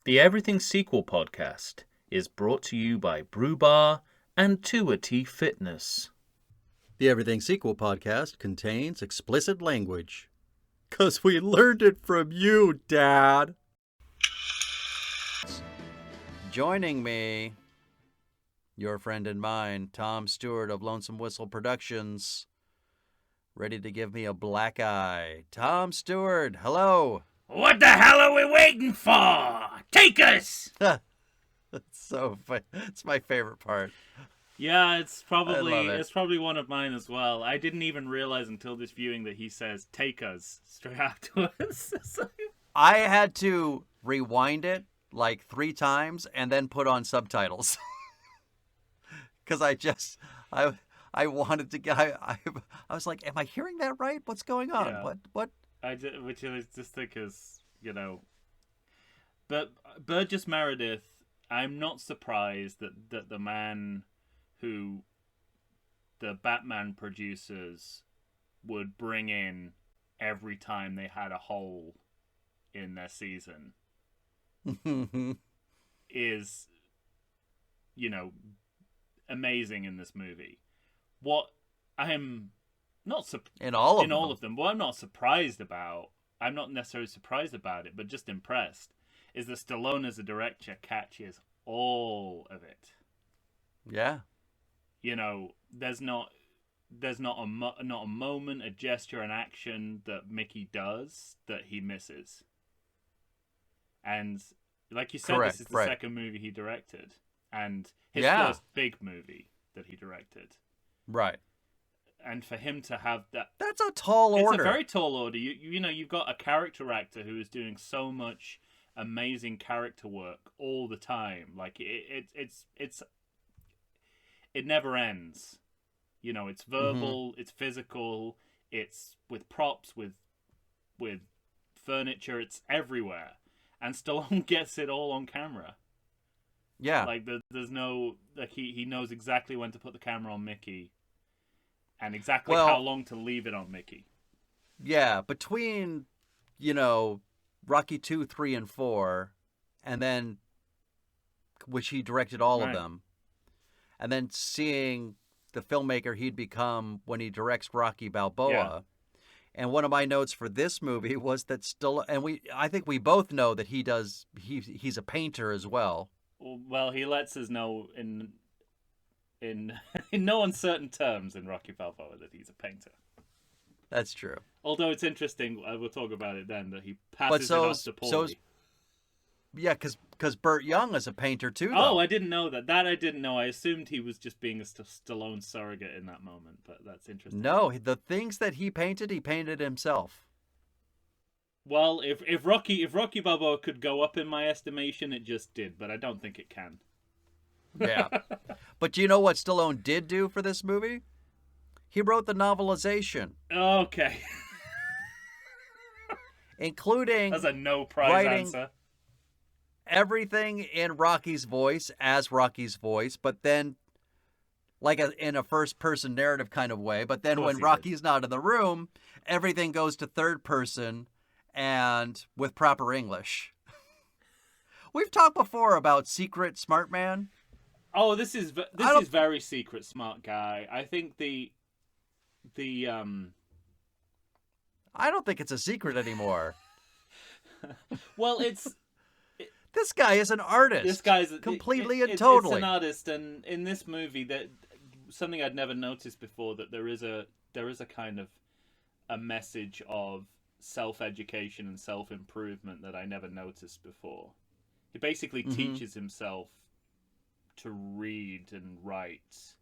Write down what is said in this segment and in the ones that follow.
The Everything Sequel podcast is brought to you by Brew Bar and 2T Fitness. The Everything Sequel podcast contains explicit language. 'Cause we learned it from you, Dad. Joining me, your friend and mine, Tom Stewart of Lonesome Whistle Productions, ready to give me a black eye. Tom Stewart, hello. What the hell are we waiting for? Take us! That's so funny. It's my favorite part. Yeah, it's I love it. probably one of mine as well. I didn't even realize until this viewing that he says "take us" straight afterwards. I had to rewind it like 3 times and then put on subtitles. Because I wanted to get, I was like, am I hearing that right? What's going on? Yeah. What? Which I just think is, but Burgess Meredith, I'm not surprised that the man who the Batman producers would bring in every time they had a hole in their season is, amazing in this movie. What I'm not in all of them. What I'm not surprised about, I'm not necessarily surprised about it, but just impressed, is that Stallone as a director catches all of it. Yeah. There's not a moment, a gesture, an action that Mickey does that he misses. And like you said, this is the second movie he directed, and his first big movie that he directed. Right. And for him to have that's a tall order. It's a very tall order. You've got a character actor who is doing so much amazing character work all the time. Like it never ends. It's verbal, it's physical, it's with props, with furniture, it's everywhere. And Stallone gets it all on camera. Yeah. Like there's no, like he knows exactly when to put the camera on Mickey. And exactly how long to leave it on Mickey. Yeah, between, Rocky 2, 3, and 4, and then, which he directed all of them, and then seeing the filmmaker he'd become when he directs Rocky Balboa. Yeah. And one of my notes for this movie was that I think we both know that he's a painter as well. Well, he lets us know in no uncertain terms in Rocky Balboa that he's a painter. That's true. Although it's interesting, we'll talk about it then, that he passes it off to Paulie. Yeah, because Burt Young is a painter too, though. Oh, I didn't know that. That I didn't know. I assumed he was just being a Stallone surrogate in that moment, but that's interesting. No, the things that he painted himself. Well, if Rocky Balboa could go up in my estimation, it just did, but I don't think it can. Yeah. But do you know what Stallone did do for this movie? He wrote the novelization. Okay. Including that's a no prize answer. Everything in Rocky's voice as Rocky's voice, but then like in a first person narrative kind of way, but then when Rocky's not in the room, everything goes to third person and with proper English. We've talked before about Secret Smart Man. Oh, this is very secret smart guy. I think the I don't think it's a secret anymore. Well, this guy is an artist. This guy's completely and totally. It's an artist, and in this movie, that something I'd never noticed before, that there is a kind of a message of self-education and self-improvement that I never noticed before. He basically teaches himself to read and write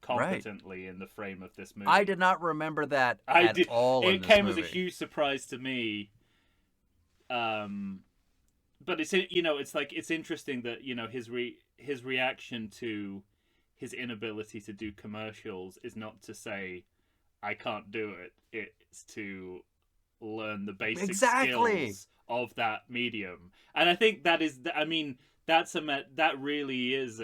competently in the frame of this movie. I did not remember that at all. It came as a huge surprise to me. But it's it's interesting that his reaction to his inability to do commercials is not to say I can't do it. It's to learn the basic skills of that medium, and I think that is. I mean, that really is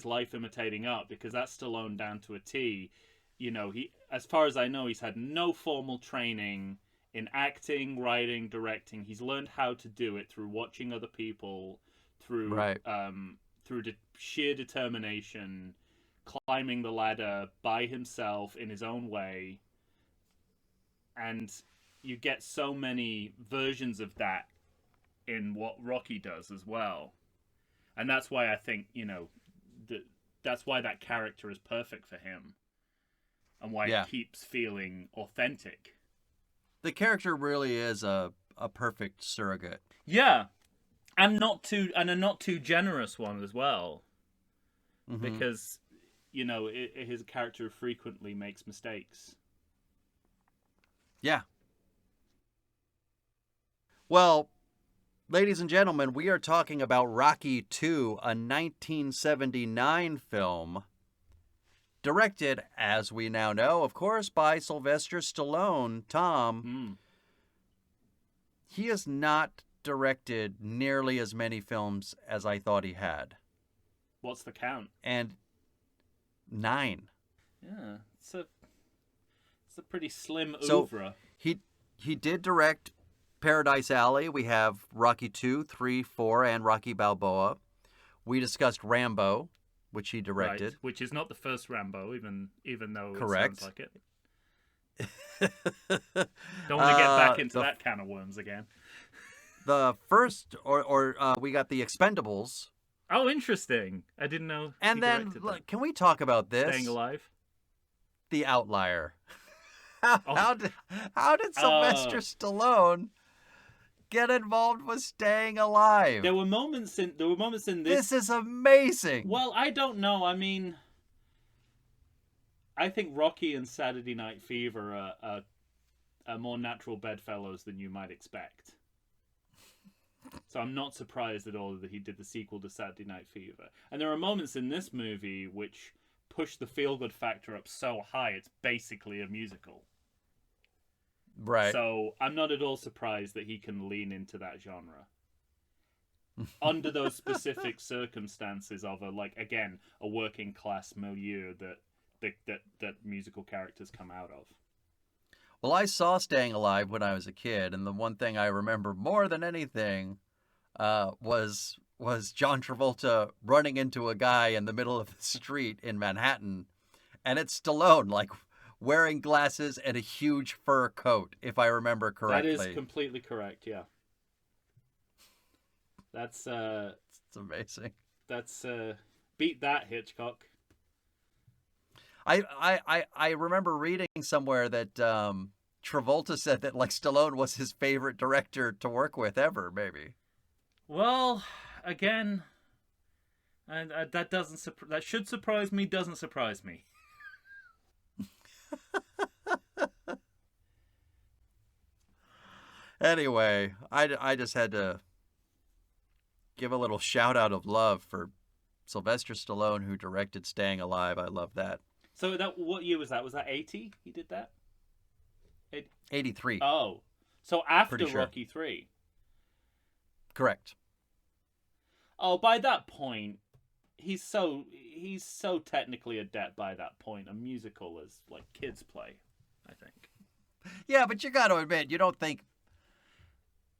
life imitating art, because that's Stallone down to a T. He, as far as I know, he's had no formal training in acting, writing, directing. He's learned how to do it through watching other people, through Right. sheer determination, climbing the ladder by himself in his own way. And you get so many versions of that in what Rocky does as well. And that's why I think, that's why that character is perfect for him. And why Yeah. it keeps feeling authentic. The character really is a perfect surrogate. Yeah. And a not too generous one as well. Mm-hmm. Because, his character frequently makes mistakes. Yeah. Well, ladies and gentlemen, we are talking about Rocky II, a 1979 film directed, as we now know, of course, by Sylvester Stallone. Tom, he has not directed nearly as many films as I thought he had. What's the count? And 9. Yeah, it's a pretty slim So oeuvre. he did direct Paradise Alley. We have Rocky 2, 3, 4, and Rocky Balboa. We discussed Rambo, which he directed. Right, which is not the first Rambo, even though Correct. It sounds like it. Don't want to get back into that can of worms again. The first, we got the Expendables. Oh, interesting. I didn't know. And then, can we talk about this? Staying Alive? The Outlier. How did Sylvester Stallone get involved with Staying Alive? There were moments in this. This is amazing. Well, I don't know. I mean, I think Rocky and Saturday Night Fever are more natural bedfellows than you might expect. So I'm not surprised at all that he did the sequel to Saturday Night Fever. And there are moments in this movie which push the feel-good factor up so high, it's basically a musical. Right. So I'm not at all surprised that he can lean into that genre. Under those specific circumstances of a working class milieu that musical characters come out of. Well, I saw Staying Alive when I was a kid, and the one thing I remember more than anything was John Travolta running into a guy in the middle of the street in Manhattan, and it's Stallone, wearing glasses and a huge fur coat, if I remember correctly. That is completely correct, yeah. That's it's amazing. That's beat that, Hitchcock. I remember reading somewhere that Travolta said that Stallone was his favorite director to work with ever, maybe. Well, again, and that should surprise me. Doesn't surprise me. Anyway, I just had to give a little shout out of love for Sylvester Stallone, who directed Staying Alive. I love that. So what year was that? Was that 80? He did that? 83. Oh, so after Pretty sure. Rocky 3. Correct. Oh, by that point, he's so technically adept. By that point, a musical is like kids play, I think. Yeah, but you got to admit, you don't think.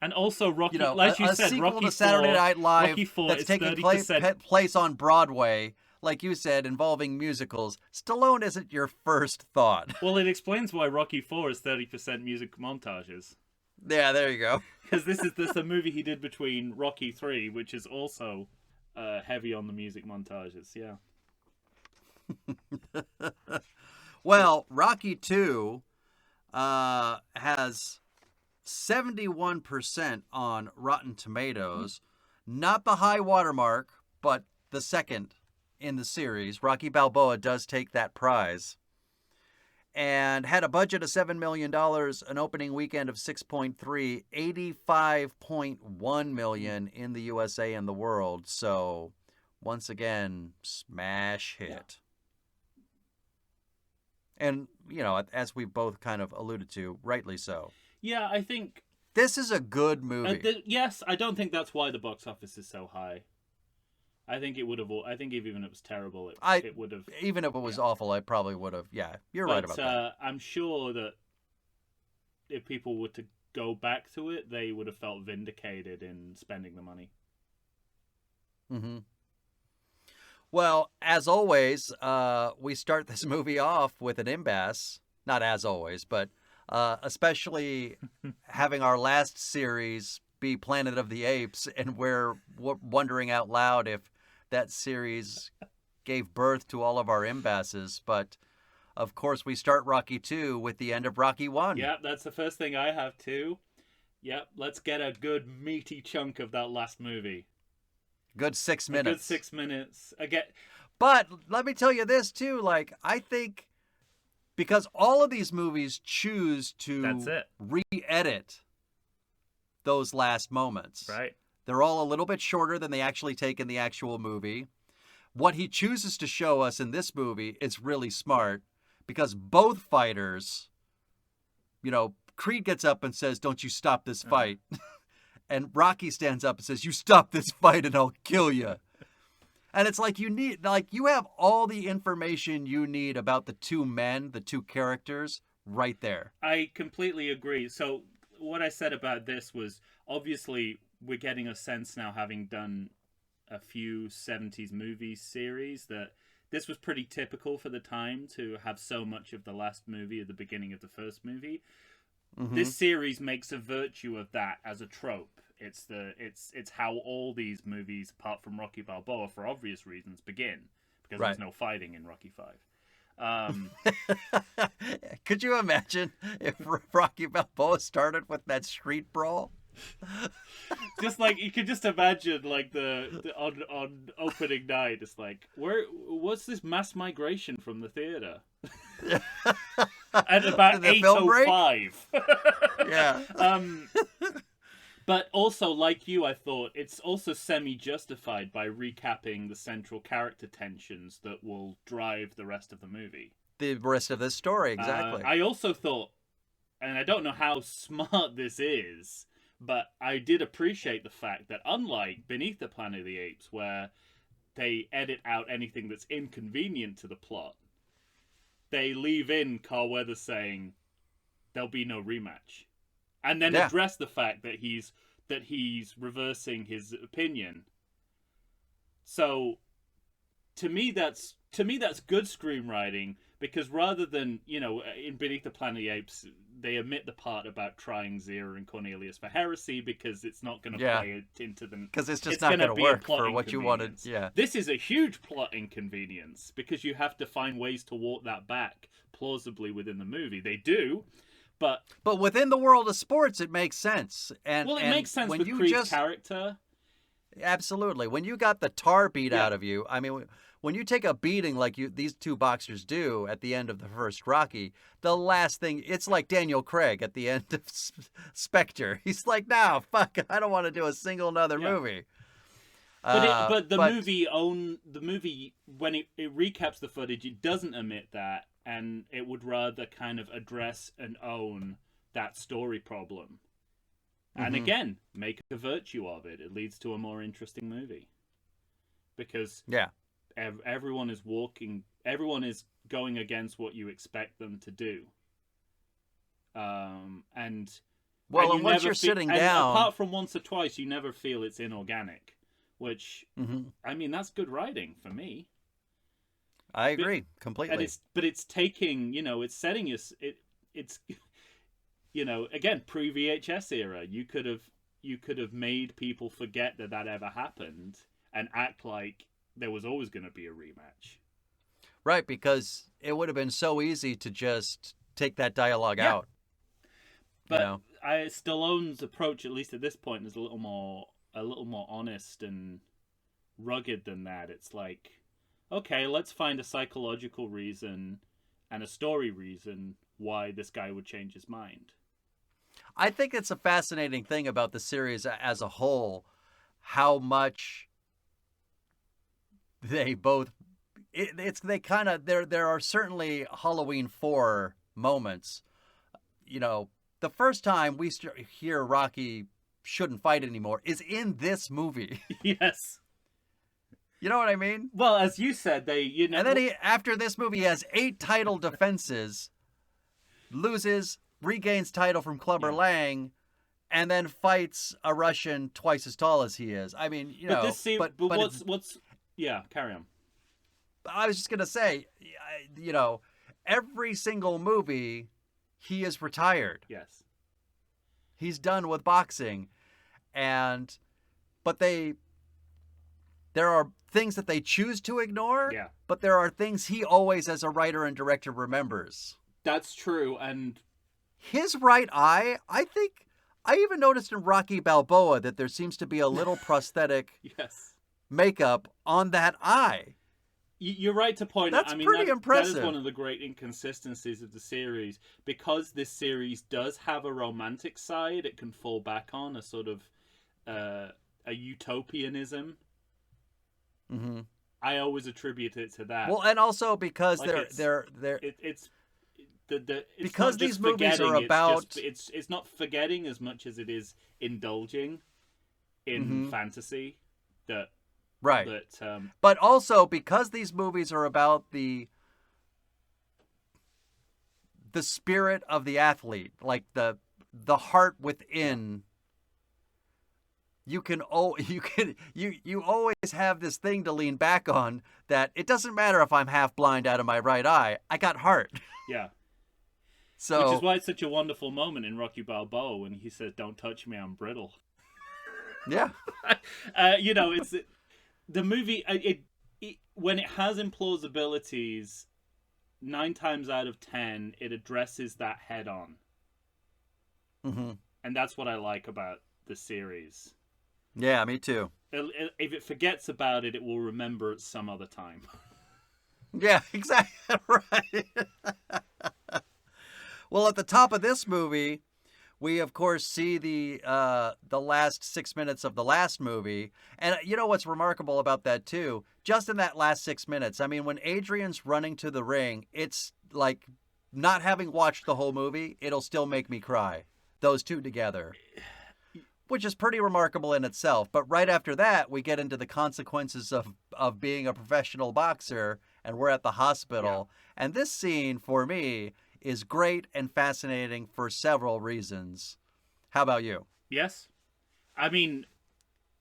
And also, Rocky, like you a said, sequel Rocky to Saturday Night Live Rocky 4 that's is taking 30%. place on Broadway, like you said, involving musicals. Stallone isn't your first thought. Well, it explains why Rocky 4 is 30% music montages. Yeah, there you go. Because this is a movie he did between Rocky 3, which is also heavy on the music montages. Yeah. Well, Rocky 2 has 71% on Rotten Tomatoes. Not the high watermark, but the second in the series. Rocky Balboa does take that prize. And had a budget of $7 million, an opening weekend of 6.3, 85.1 million in the USA and the world. So, once again, smash hit. Yeah. And, as we've both kind of alluded to, rightly so. Yeah, I think this is a good movie. Yes, I don't think that's why the box office is so high. I think it would have. I think even if it was terrible, it would have. Even if it was awful, I probably would have. Yeah, you're right about that. I'm sure that were to go back to it, they would have felt vindicated in spending the money. Mm-hmm. Well, as always, we start this movie off with an impasse. Not as always, but especially having our last series be Planet of the Apes, and we're wondering out loud if that series gave birth to all of our impasses. But of course, we start Rocky 2 with the end of Rocky 1. Yeah, that's the first thing I have too. Yep, let's get a good meaty chunk of that last movie. Good 6 minutes. A good 6 minutes. But let me tell you this too, like, I think because all of these movies choose to re-edit those last moments. Right. They're all a little bit shorter than they actually take in the actual movie. What he chooses to show us in this movie is really smart because both fighters, you know, Creed gets up and says, "Don't you stop this fight." And Rocky stands up and says, "You stop this fight and I'll kill you." And it's like you have all the information you need about the two men, the two characters, right there. I completely agree. So what I said about this was, obviously, we're getting a sense now, having done a few 70s movie series, that this was pretty typical for the time to have so much of the last movie at the beginning of the first movie. Mm-hmm. This series makes a virtue of that as a trope. It's how all these movies, apart from Rocky Balboa, for obvious reasons, begin, because there's no fighting in Rocky V. Could you imagine if Rocky Balboa started with that street brawl? Just like you could just imagine, like the on opening night, it's like, what's this mass migration from the theater? At about 8:05. Yeah. But also, like you, I thought it's also semi-justified by recapping the central character tensions that will drive the rest of the movie. The rest of the story, exactly. I also thought, and I don't know how smart this is, but I did appreciate the fact that, unlike Beneath the Planet of the Apes, where they edit out anything that's inconvenient to the plot, they leave in Carl Weathers saying there'll be no rematch, and then address the fact that he's reversing his opinion. So, to me, that's good screenwriting, because rather than, you know, in Beneath the Planet of the Apes, they omit the part about trying Zira and Cornelius for heresy because it's not going to play it into the... Because it's just not going to work for what you wanted. Yeah. This is a huge plot inconvenience because you have to find ways to walk that back plausibly within the movie. They do, but within the world of sports, it makes sense. And it makes sense with Creed's character. Absolutely. When you got the tar beat out of you, I mean... When you take a beating like these two boxers do at the end of the first Rocky, the last thing, it's like Daniel Craig at the end of Spectre. He's like, "No, fuck, I don't want to do a single another movie." But the movie when it recaps the footage, it doesn't omit that, and it would rather kind of address and own that story problem. And again, make a virtue of it. It leads to a more interesting movie. Because everyone is going against what you expect them to do. Once you're sitting down, apart from once or twice, you never feel it's inorganic, which I mean, that's good writing for me. I agree completely. But it's taking, you know, it's setting us. It's you know, again, pre-VHS era, you could have made people forget that ever happened and act like there was always going to be a rematch. Right, because it would have been so easy to just take that dialogue out. But Stallone's approach, at least at this point, is a little more honest and rugged than that. It's like, okay, let's find a psychological reason and a story reason why this guy would change his mind. I think it's a fascinating thing about the series as a whole, how much they both there are certainly Halloween 4 moments. You know, the first time we hear Rocky shouldn't fight anymore is in this movie. Yes. You know what I mean? Well, as you said, and then after this movie, he has 8 title defenses, loses regains title from Clubber Lang, and then fights a Russian twice as tall as he is. I mean, but this but what's yeah, carry on. I was just gonna say, every single movie, he is retired. Yes, he's done with boxing, but there are things that they choose to ignore. Yeah, but there are things he always, as a writer and director, remembers. That's true, and his right eye, I think, I even noticed in Rocky Balboa that there seems to be a little prosthetic makeup on that eye. You're right to point out. That's pretty impressive. That is one of the great inconsistencies of the series. Because this series does have a romantic side, it can fall back on a sort of a utopianism. Mm-hmm. I always attribute it to that. Well, and also because because these movies are about it's not forgetting as much as it is indulging in fantasy that. Right. But also because these movies are about the spirit of the athlete, like the heart within. You always have this thing to lean back on, that it doesn't matter if I'm half blind out of my right eye. I got heart. Yeah. So, which is why it's such a wonderful moment in Rocky Balboa when he says, "Don't touch me, I'm brittle." Yeah. It's the movie. When it has implausibilities, 9 times out of 10, it addresses that head on. Mm-hmm. And that's what I like about the series. Yeah, me too. If it forgets about it, it will remember it some other time. Yeah, exactly right. Well, at the top of this movie, we of course see the last 6 minutes of the last movie, and you know what's remarkable about that too? Just in that last 6 minutes, I mean, when Adrian's running to the ring, it's like, not having watched the whole movie, it'll still make me cry. Those two together. Which is pretty remarkable in itself. But right after that, we get into the consequences of being a professional boxer, and we're at the hospital. Yeah. And this scene, for me, is great and fascinating for several reasons. How about you? Yes. I mean,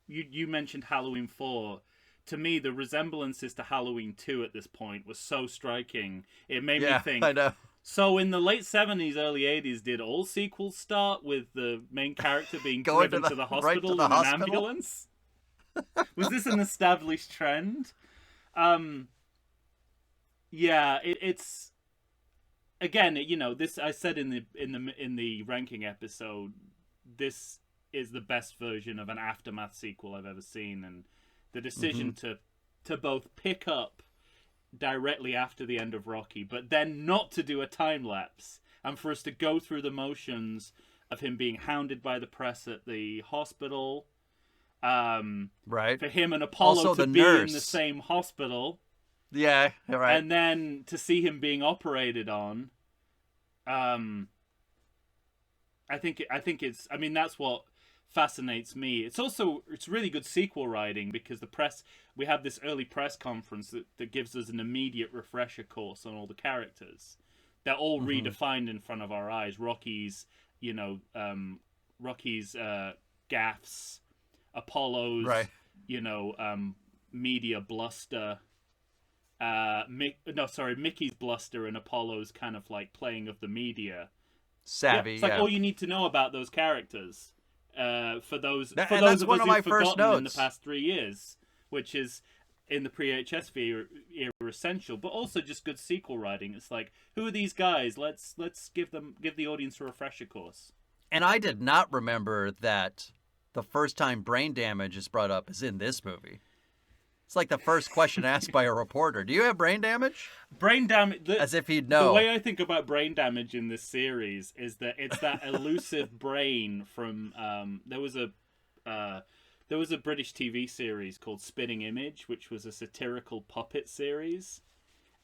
you mentioned Halloween 4. To me, the resemblances to Halloween 2 at this point was so striking. It made me think, I know. So in the late 70s, early 80s, did all sequels start with the main character being driven to the hospital in an ambulance? Was this an established trend? Yeah, it's again, this I said in the ranking episode, this is the best version of an Aftermath sequel I've ever seen, and the decision to both pick up directly after the end of Rocky, but then not to do a time lapse, and for us to go through the motions of him being hounded by the press at the hospital, right? For him and Apollo also to be nurse in the same hospital, right? And then to see him being operated on. I think it's. I mean, that's what fascinates me. It's really good sequel writing, because we have this early press conference that gives us an immediate refresher course on all the characters. They're all redefined in front of our eyes. Rocky's gaffes, Apollo's, right. Media bluster. Mickey's bluster and Apollo's kind of like playing of the media. Savvy. It's like all you need to know about those characters. For those of us who've forgotten in the past 3 years, which is in the pre-HS era essential, but also just good sequel writing. It's like, who are these guys? Let's give the audience a refresher course. And I did not remember that the first time brain damage is brought up is in this movie. It's like the first question asked by a reporter. Do you have brain damage? Brain damage. As if he'd know. The way I think about brain damage in this series is that it's that elusive brain from... There was a British TV series called Spinning Image, which was a satirical puppet series.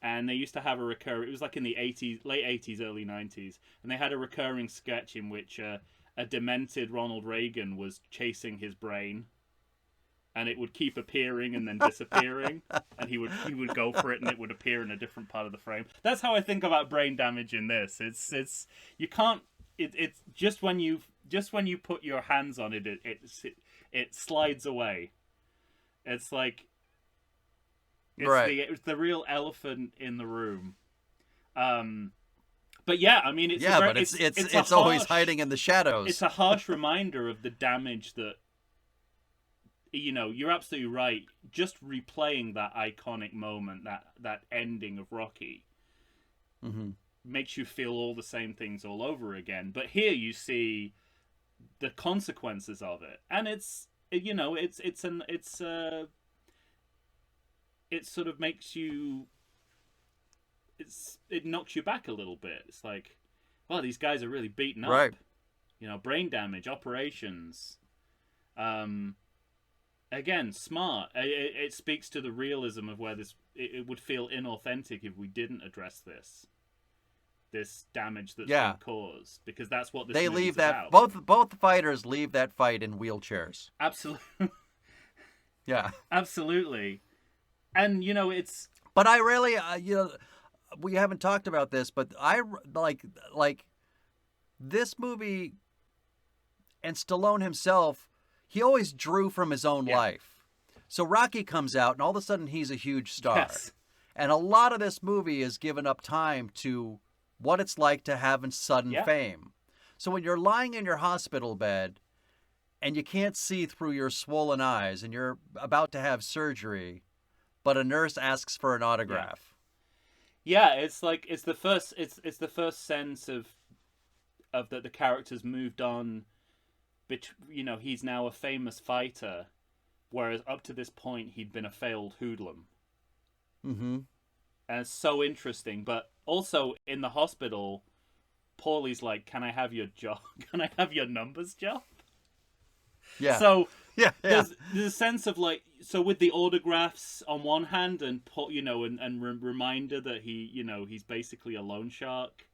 And they used to have it was like in the late 80s, early 90s. And they had a recurring sketch in which a demented Ronald Reagan was chasing his brain. And it would keep appearing and then disappearing, and he would go for it, and it would appear in a different part of the frame. That's how I think about brain damage in this. It's you can't it's just when you put your hands on it, it slides away. It's like Right. it's the real elephant in the room. But yeah, I mean, Yeah, but it's always hiding in the it's shadows. a harsh reminder of the damage that, you're absolutely right. Just replaying that iconic moment, that ending of Rocky, Mm-hmm. makes you feel all the same things all over again. But here you see the consequences of it, and it sort of makes you it knocks you back a little bit. It's like, well, these guys are really beaten up. Right. Brain damage, operations. Again, smart. It speaks to the realism of where it would feel inauthentic if we didn't address this damage that's Yeah. been caused, because that's what this They movie's leave that about. both fighters leave that fight in wheelchairs. Absolutely, Yeah. absolutely, and it's But I really, we haven't talked about this, but I like this movie and Stallone himself. He always drew from his own yeah, life. So Rocky comes out, and all of a sudden he's a huge star. yes, And a lot of this movie is given up time to what it's like to have sudden yeah, fame. So when you're lying in your hospital bed and you can't see through your swollen eyes and you're about to have surgery, but a nurse asks for an autograph. yeah. It's like it's the first sense of that the character's moved on. He's now a famous fighter, whereas up to this point he'd been a failed hoodlum. Mm-hmm. And it's so interesting. But also in the hospital, Paulie's like, "Can I have your job? Can I have your numbers job?" Yeah. So Yeah. Yeah. there's a sense of like, so with the autographs on one hand, and reminder that he's basically a loan shark.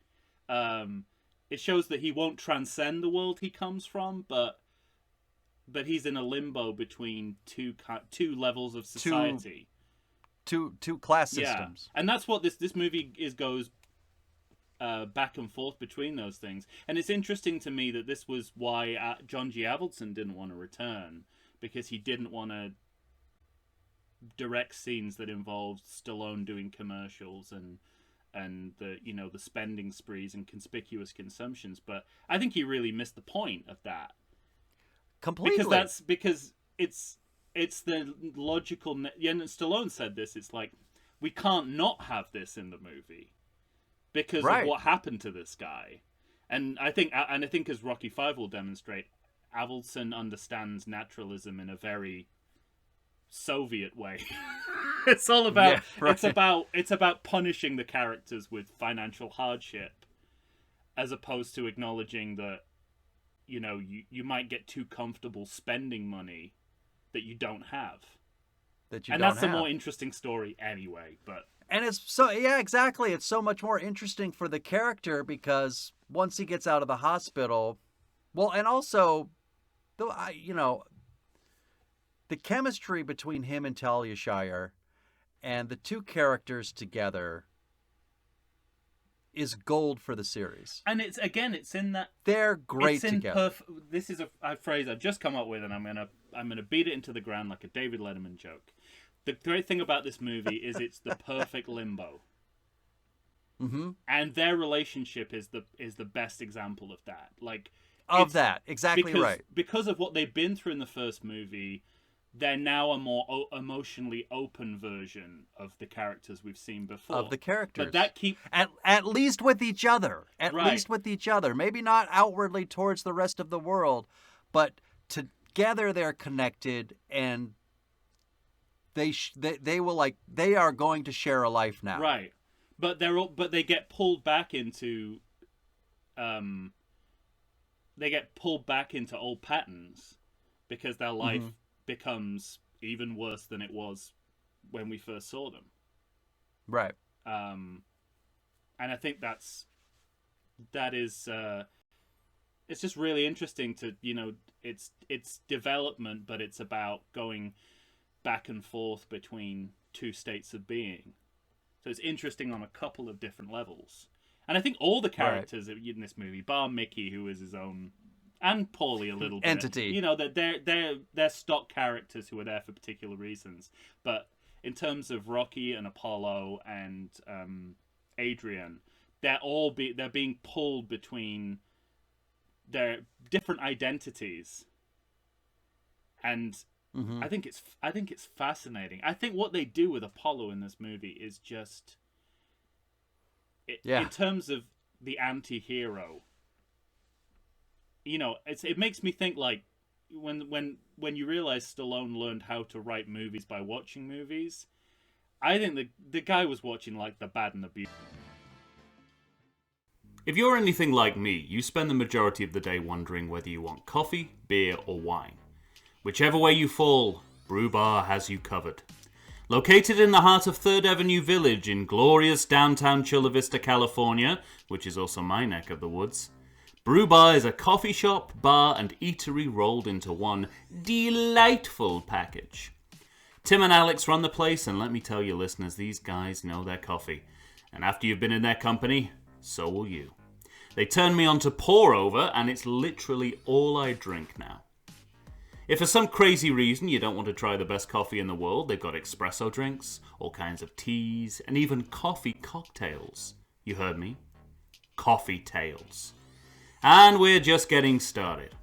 It shows that he won't transcend the world he comes from, but he's in a limbo between two levels of society. Two class Yeah, systems. and that's what this movie goes back and forth between those things. And it's interesting to me that this was why John G. Avildsen didn't want to return, because he didn't want to direct scenes that involved Stallone doing commercials and the spending sprees and conspicuous consumptions. But I think he really missed the point of that. Completely. Because it's the logical. Yeah, and Stallone said this. It's like, we can't not have this in the movie because Right. of what happened to this guy. And I think as Rocky V will demonstrate, Avildsen understands naturalism in a very Soviet way. It's all about Yeah, right. it's about punishing the characters with financial hardship, as opposed to acknowledging that you might get too comfortable spending money that you don't have. That you And don't that's have. a more interesting story anyway, but And it's so, yeah, exactly. It's so much more interesting for the character because once he gets out of the hospital, well, and also, the chemistry between him and Talia Shire and the two characters together is gold for the series. and it's in that They're great it's in together. this is a phrase I've just come up with, and I'm gonna beat it into the ground like a David Letterman joke. The great thing about this movie is it's the perfect limbo. Mm-hmm. And their relationship is the best example of that. Like, Of that, exactly right. Because of what they've been through in the first movie, they're now a more emotionally open version of the characters we've seen before. Of the characters. But that keep at least with each other. At Right. least with each other. Maybe not outwardly towards the rest of the world, but together they're connected, and they will, like, they are going to share a life now. right. But they get pulled back into old patterns because their life becomes even worse than it was when we first saw them. Right. And I think that is it's just really interesting to it's development, but it's about going back and forth between two states of being. So it's interesting on a couple of different levels. And I think all the Right. characters in this movie, bar Mickey, who is his own, and Paulie a little bit, Entity. you know, that they're stock characters who are there for particular reasons. But in terms of Rocky and Apollo and Adrian, they're being pulled between their different identities, and Mm-hmm. I think it's fascinating. I think what they do with Apollo in this movie is just, Yeah. in terms of the anti-hero, you know, it makes me think like when you realize Stallone learned how to write movies by watching movies. I think the guy was watching like The Bad and the Beautiful. If you're anything like me, you spend the majority of the day wondering whether you want coffee, beer, or wine. Whichever way you fall, Brew Bar has you covered. Located in the heart of 3rd Avenue Village in glorious downtown Chula Vista, California, which is also my neck of the woods, Brew Bar is a coffee shop, bar, and eatery rolled into one delightful package. Tim and Alex run the place, and let me tell you, listeners, these guys know their coffee. And after you've been in their company, so will you. They turn me on to pour over, and it's literally all I drink now. If for some crazy reason you don't want to try the best coffee in the world, they've got espresso drinks, all kinds of teas, and even coffee cocktails. You heard me? Coffee tails. And we're just getting started.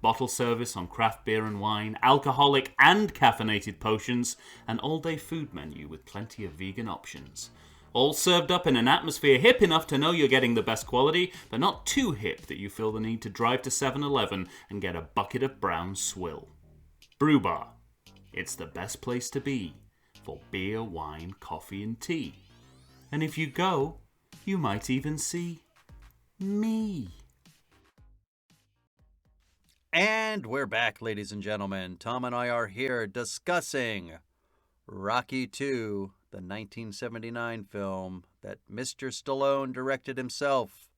Bottle service on craft beer and wine, alcoholic and caffeinated potions, an all-day food menu with plenty of vegan options. All served up in an atmosphere hip enough to know you're getting the best quality, but not too hip that you feel the need to drive to 7-Eleven and get a bucket of brown swill. Brew Bar. It's the best place to be for beer, wine, coffee, and tea. And if you go, you might even see me. And we're back, ladies and gentlemen. Tom and I are here discussing Rocky II, the 1979 film that Mr. Stallone directed himself.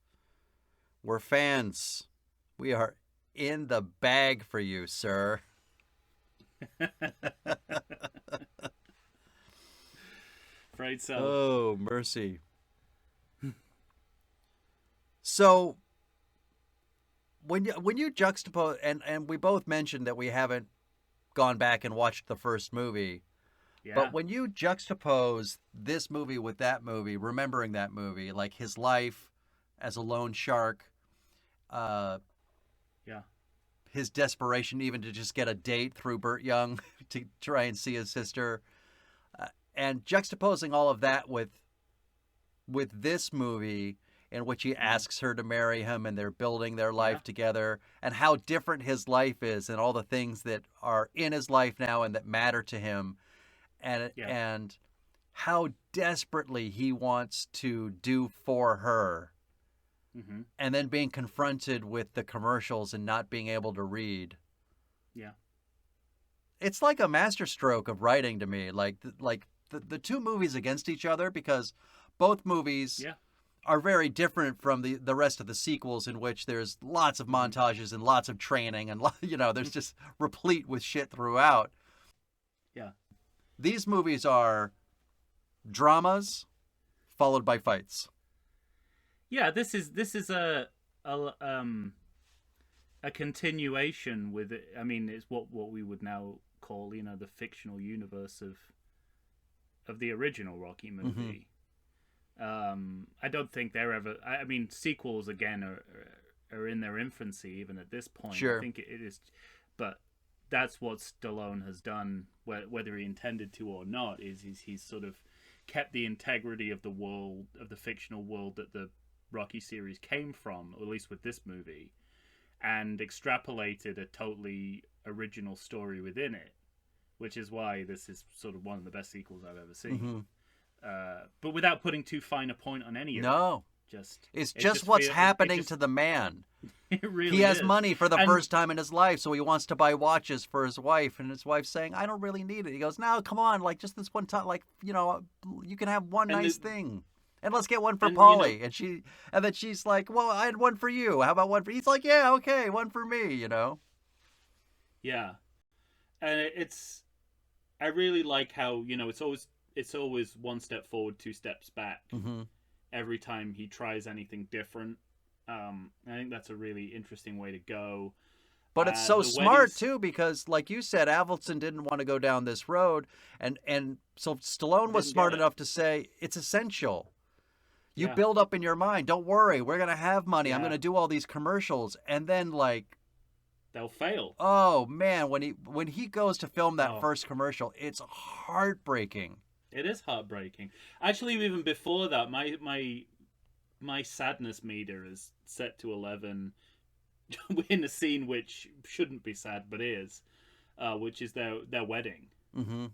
We're fans. We are in the bag for you, sir. Afraid so. Oh, mercy. So, when you juxtapose, and we both mentioned that we haven't gone back and watched the first movie, Yeah. but when you juxtapose this movie with that movie, remembering that movie, like his life as a lone shark, Yeah. his desperation even to just get a date through Burt Young to try and see his sister, and juxtaposing all of that with this movie in which he asks her to marry him and they're building their life together, and how different his life is and all the things that are in his life now and that matter to him, and how desperately he wants to do for her, and then being confronted with the commercials and not being able to read. Yeah. It's like a masterstroke of writing to me, like the two movies against each other, because both movies are very different from the rest of the sequels, in which there's lots of montages and lots of training, and there's just replete with shit throughout. Yeah. These movies are dramas followed by fights. Yeah, this is a continuation with it. I mean, it's what we would now call, the fictional universe of the original Rocky movie. I don't think they're ever. I mean, sequels again are in their infancy even at this point. Sure. I think it is, but that's what Stallone has done, whether he intended to or not. Is he's sort of kept the integrity of the world, of the fictional world that the Rocky series came from, or at least with this movie, and extrapolated a totally original story within it, which is why this is sort of one of the best sequels I've ever seen. But without putting too fine a point on any of it. It's just what's happening to the man. It really he has is. money for the first time in his life, so he wants to buy watches for his wife, and his wife's saying, I don't really need it. He goes, no, come on, like just this one time, like, you can have one nice thing. And let's get one for Paulie. And then she's like, well, I had one for you. How about one for... He's like, yeah, okay, one for me, Yeah. And I really like how, it's always one step forward, two steps back. every time he tries anything different. I think that's a really interesting way to go. But it's so The smart weddings, too, because like you said, Avildsen didn't want to go down this road, and so Stallone was didn't get smart it. enough to say it's essential. You Yeah, build up in your mind. Don't worry, we're gonna have money. I'm yeah, gonna do all these commercials, and then like, they'll fail. oh man, when he goes to film that Oh, first commercial, it's heartbreaking. it is heartbreaking. Actually, even before that, my sadness meter is set to 11 in a scene which shouldn't be sad but is, which is their wedding. Mm-hmm.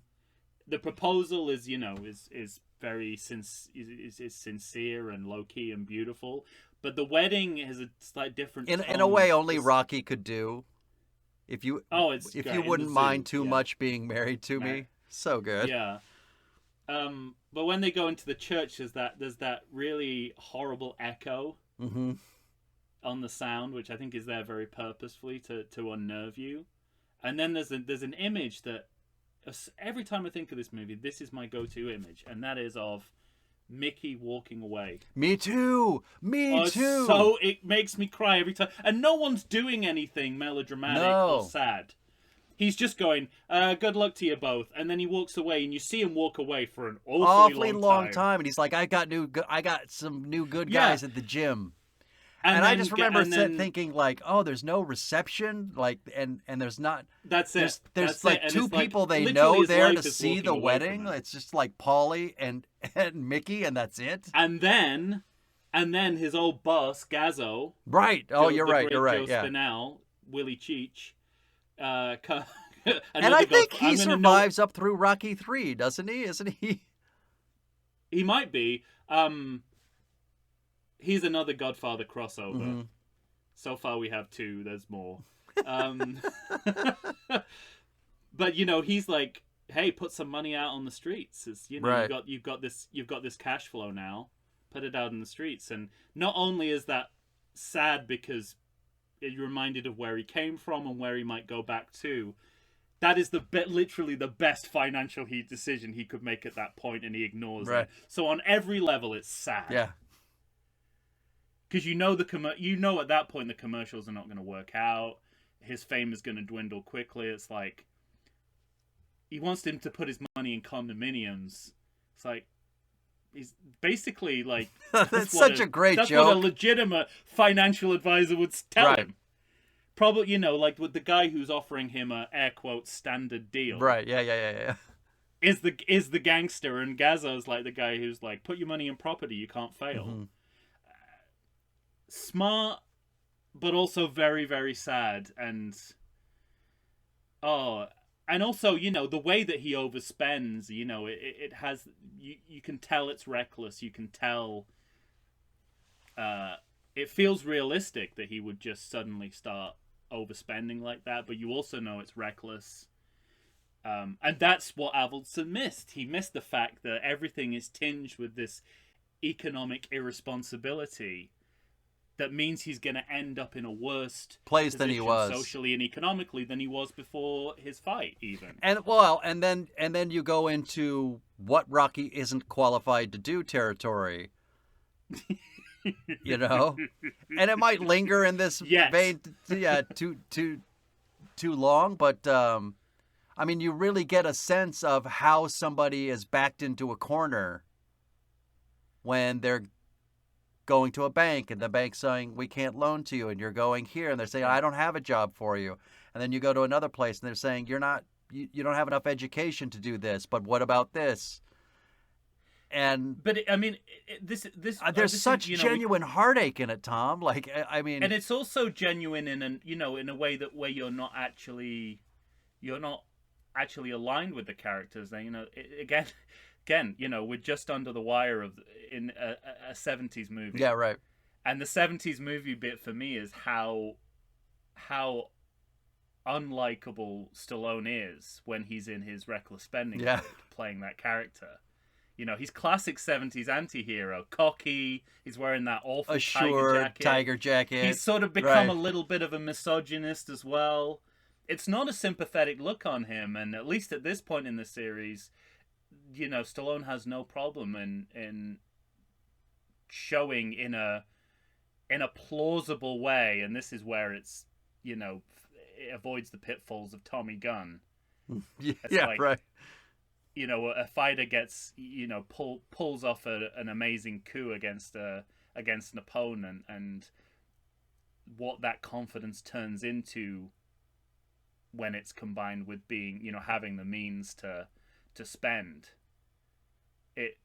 The proposal is, is very is sincere and low key and beautiful, but the wedding has a slight different In a tone. way, only Rocky could do. If you It's if you great in the wouldn't mind zoo. too Yeah, much being married to me, so good. yeah. But when they go into the church, there's that really horrible echo Mm-hmm. on the sound, which I think is there very purposefully to unnerve you. And then there's an image that every time I think of this movie, this is my go-to image, and that is of Mickey walking away. Me too. Me too. So it makes me cry every time, and no one's doing anything melodramatic or No. sad. He's just going, good luck to you both. And then he walks away, and you see him walk away for an awfully long time. And he's like, I got some new good guys at the gym. And I just remember thinking like, oh, there's no reception, like, and there's not. That's it. There's That's like it. two And it's people like, they literally know his there life to is see walking the away wedding. from it. It's just like Paulie and Mickey, and that's it. And then his old boss Gazzo. Right. Oh, you're the right. great You're right. Joe Yeah. Spinell, Willie Cheech. And I think he survives up through Rocky 3, doesn't he? Isn't he? He might be. He's another Godfather crossover. Mm-hmm. So far we have 2. There's more. But he's like, hey, put some money out on the streets. It's, Right. you've got this cash flow now. Put it out in the streets. And not only is that sad because you're reminded of where he came from and where he might go back to. That is literally the best financial decision he could make at that point, and he ignores it. So on every level, it's sad. Yeah. Because at that point the commercials are not going to work out. His fame is going to dwindle quickly. It's like he wants him to put his money in condominiums. It's like he's basically like that's such a great joke. That's what a legitimate financial advisor would tell him. Probably, like with the guy who's offering him a air quote standard deal. Right. Yeah. Is the gangster, and Gazzo's like the guy who's like, put your money in property, you can't fail. Mm-hmm. Smart, but also very, very sad, and also, the way that he overspends, it has, you can tell it's reckless. You can tell it feels realistic that he would just suddenly start overspending like that, but you also know it's reckless. And that's what Avildsen missed. He missed the fact that everything is tinged with this economic irresponsibility that means he's going to end up in a worse place than he was socially and economically than he was before his fight, even. And then you go into what Rocky isn't qualified to do territory. And it might linger in this vein, too long. But I mean, you really get a sense of how somebody is backed into a corner when they're going to a bank and the bank's saying, we can't loan to you, and you're going here, and they're saying, I don't have a job for you. And then you go to another place and they're saying, you don't have enough education to do this, but what about this? But I mean, there's such genuine heartache in it, Tom. Like, I mean, and it's also genuine in a way where you're not actually aligned with the characters. Again, we're just under the wire in a 70s movie. Yeah, right. And the 70s movie bit for me is how unlikable Stallone is when he's in his reckless spending mode, playing that character. He's classic 70s anti-hero. Cocky. He's wearing that awful tiger jacket. He's sort of become a little bit of a misogynist as well. It's not a sympathetic look on him, and at least at this point in the series, Stallone has no problem in showing in a plausible way, and this is where it's, you know, it avoids the pitfalls of Tommy Gunn. It's Yeah, like, right. you know, a fighter gets, you know, pulls off an amazing coup against an opponent, and what that confidence turns into when it's combined with being, you know, having the means to spend. It's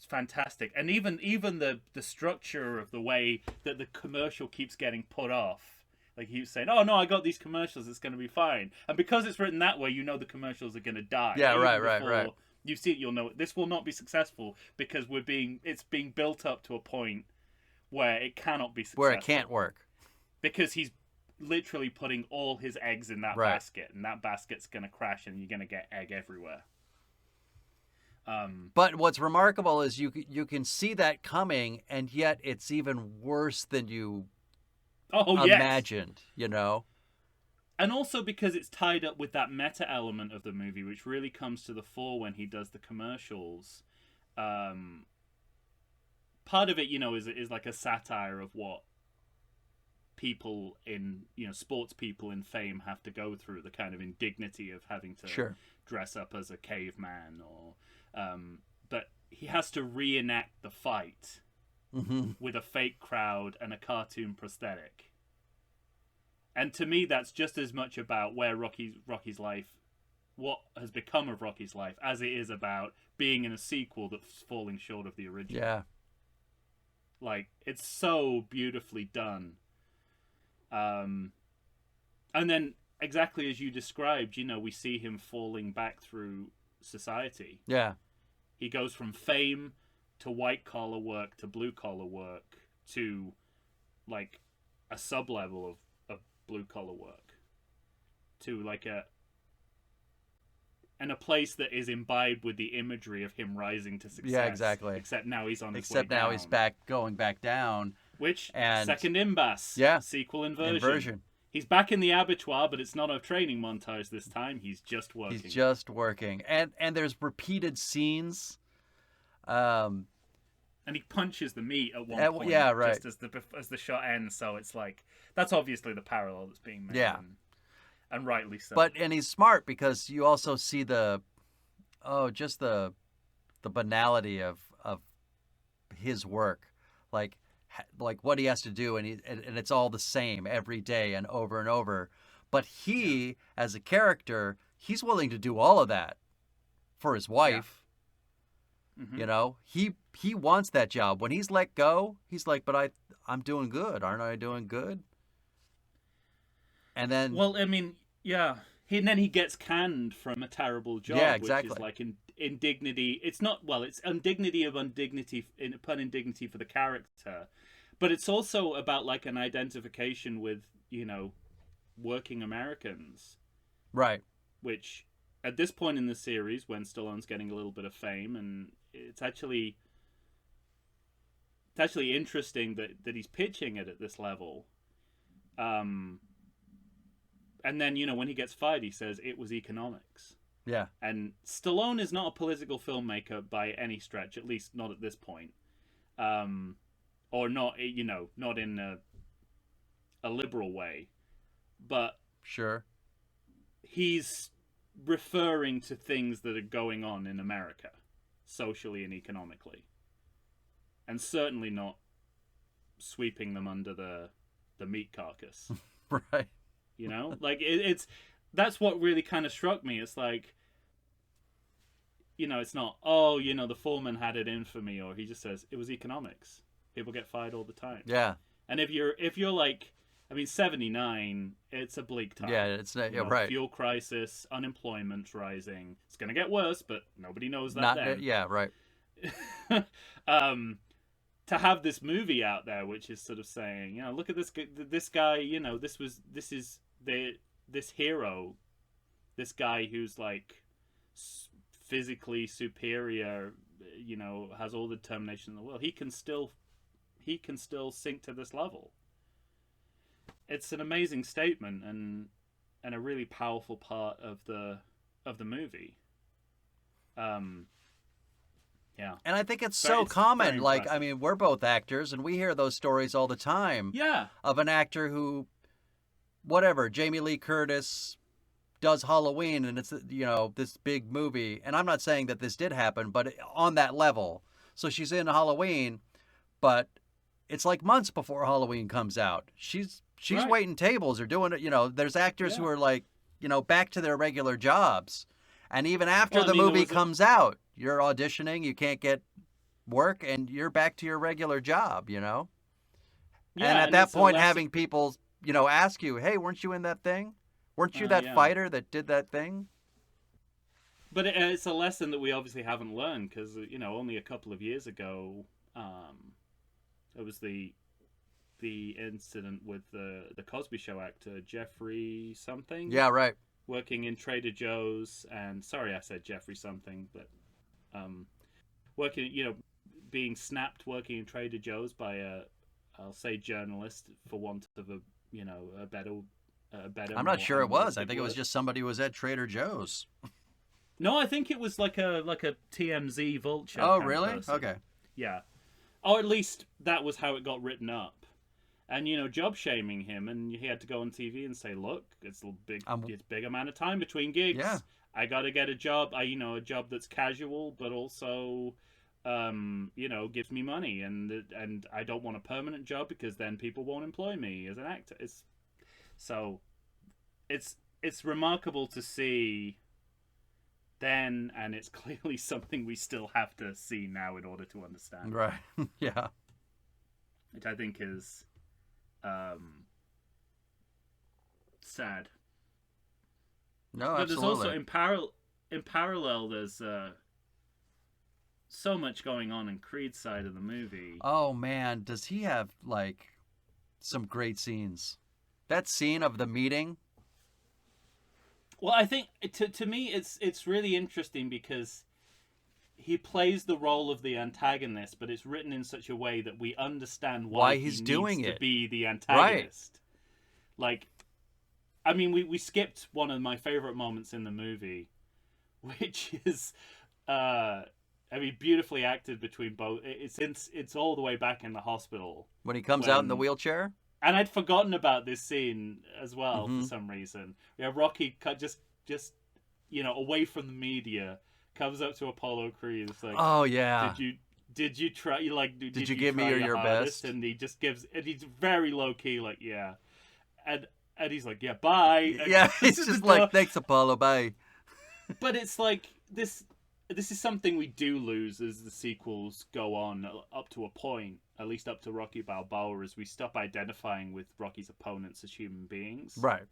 fantastic. And even the structure of the way that the commercial keeps getting put off. Like he was saying, "Oh no, I got these commercials. It's going to be fine." And because it's written that way, you know the commercials are going to die. Yeah, Even right. You see it, you'll know this will not be successful because it's being built up to a point where it cannot be successful. Where it can't work. Because he's literally putting all his eggs in that basket, and that basket's going to crash, and you're going to get egg everywhere. But what's remarkable is you can see that coming, and yet it's even worse than you imagined, you know? And also because it's tied up with that meta element of the movie, which really comes to the fore when he does the commercials. Part of it, you know, is like a satire of what people in, you know, sports people in fame have to go through, the kind of indignity of having to dress up as a caveman, or but he has to reenact the fight with a fake crowd and a cartoon prosthetic. And to me, that's just as much about where Rocky's life, what has become of Rocky's life, as it is about being in a sequel that's falling short of the original. Yeah. Like, it's so beautifully done. And then, exactly as you described, you know, we see him falling back through society. Yeah. He goes from fame to white-collar work to blue-collar work to, like, a sub-level of blue-collar work. To, like, a place that is imbibed with the imagery of him rising to success. Yeah, exactly. Except now he's on his way Except now down. he's going back down. Which, and second imbas. Yeah. Sequel inversion. He's back in the abattoir, but it's not a training montage this time. He's just working. He's just working. And there's repeated scenes. And he punches the meat at one point. Yeah, right. Just as the shot ends, so it's like, that's obviously the parallel that's being made. Yeah. And rightly so. And he's smart because you also see the banality of his work. Like what he has to do, and it's all the same every day and over. But he, as a character, he's willing to do all of that for his wife. Yeah. Mm-hmm. You know, he wants that job. When he's let go, he's like, but I'm doing good. Aren't I doing good? And then, well, I mean, yeah. And then he gets canned from a terrible job. Yeah, exactly. Which is like indignity. It's not, well, it's indignity of undignity, pun indignity for the character. But it's also about, like, an identification with, you know, working Americans. Right. Which, at this point in the series, when Stallone's getting a little bit of fame, and it's actually interesting that he's pitching it at this level. And then, you know, when he gets fired, he says it was economics. Yeah. And Stallone is not a political filmmaker by any stretch, at least not at this point. Or not, you know, not in a liberal way. But sure, he's referring to things that are going on in America, socially and economically. And certainly not sweeping them under the meat carcass. Right. You know? Like, that's what really kind of struck me. It's like, you know, it's not, oh, you know, the foreman had it in for me, or he just says, it was economics. People get fired all the time. Yeah. And if you're like, I mean, 79, it's a bleak time. Yeah, it's not, yeah, right. Fuel crisis, unemployment's rising. It's going to get worse, but nobody knows that then. Yeah, right. To have this movie out there, which is sort of saying, you know, look at this guy, you know, this is this hero, this guy who's like physically superior, you know, has all the determination in the world. He can still sink to this level. It's an amazing statement and a really powerful part of the movie. Yeah. And I think it's But so it's common. very Like, I impressive. mean, we're both actors, and we hear those stories all the time Yeah. of an actor who, whatever, Jamie Lee Curtis does Halloween, and it's, this big movie. And I'm not saying that this did happen, but on that level. So she's in Halloween, but it's like months before Halloween comes out. She's Right. waiting tables or doing it. There's actors who Yeah. are like, back to their regular jobs. And even after Well, I the mean, there movie was comes out, you're auditioning, you can't get work, and you're back to your regular job, And yeah, at and that it's a point, lesson. having people, ask you, hey, weren't you in that thing? Weren't you that Yeah. fighter that did that thing? But it's a lesson that we obviously haven't learned because only a couple of years ago, it was the incident with the Cosby Show actor Jeffrey something Yeah, right. working in Trader Joe's, and sorry I said Jeffrey something, but working being snapped working in Trader Joe's by I'll say journalist for want of a better I'm more not sure it was. I unrealistic think it was word. just somebody who was at Trader Joe's. No, I think it was like a TMZ vulture. Oh, kind of really? person. Okay. Yeah. Or at least that was how it got written up. And job shaming him, and he had to go on TV and say, "Look, it's big amount of time between gigs. Yeah. I got to get a job. A job that's casual, but also, gives me money, and I don't want a permanent job because then people won't employ me as an actor." It's remarkable to see then, and it's clearly something we still have to see now in order to understand. Right. Yeah. Which I think is sad. No, But absolutely. there's also in parallel there's so much going on in Creed's side of the movie. Oh man, does he have like some great scenes? That scene of the meeting. Well, I think to me it's really interesting because he plays the role of the antagonist, but it's written in such a way that we understand why he's he doing needs it. to be the antagonist. Right. Like, I mean, we skipped one of my favorite moments in the movie, which is, beautifully acted between both. It's all the way back in the hospital When he comes out in the wheelchair. and I'd forgotten about this scene as well Mm-hmm. for some reason. Yeah, Rocky just away from the media comes up to Apollo Creed. It's like, Oh yeah. did you try? Did you give me try your hardest? best? And he just gives, and he's very low key, like yeah, and he's like yeah, bye. And Yeah, goes he's to the just door. like, thanks Apollo, bye. But it's like this. This is something we do lose as the sequels go on up to a point, at least up to Rocky Balboa, as we stop identifying with Rocky's opponents as human beings. Right.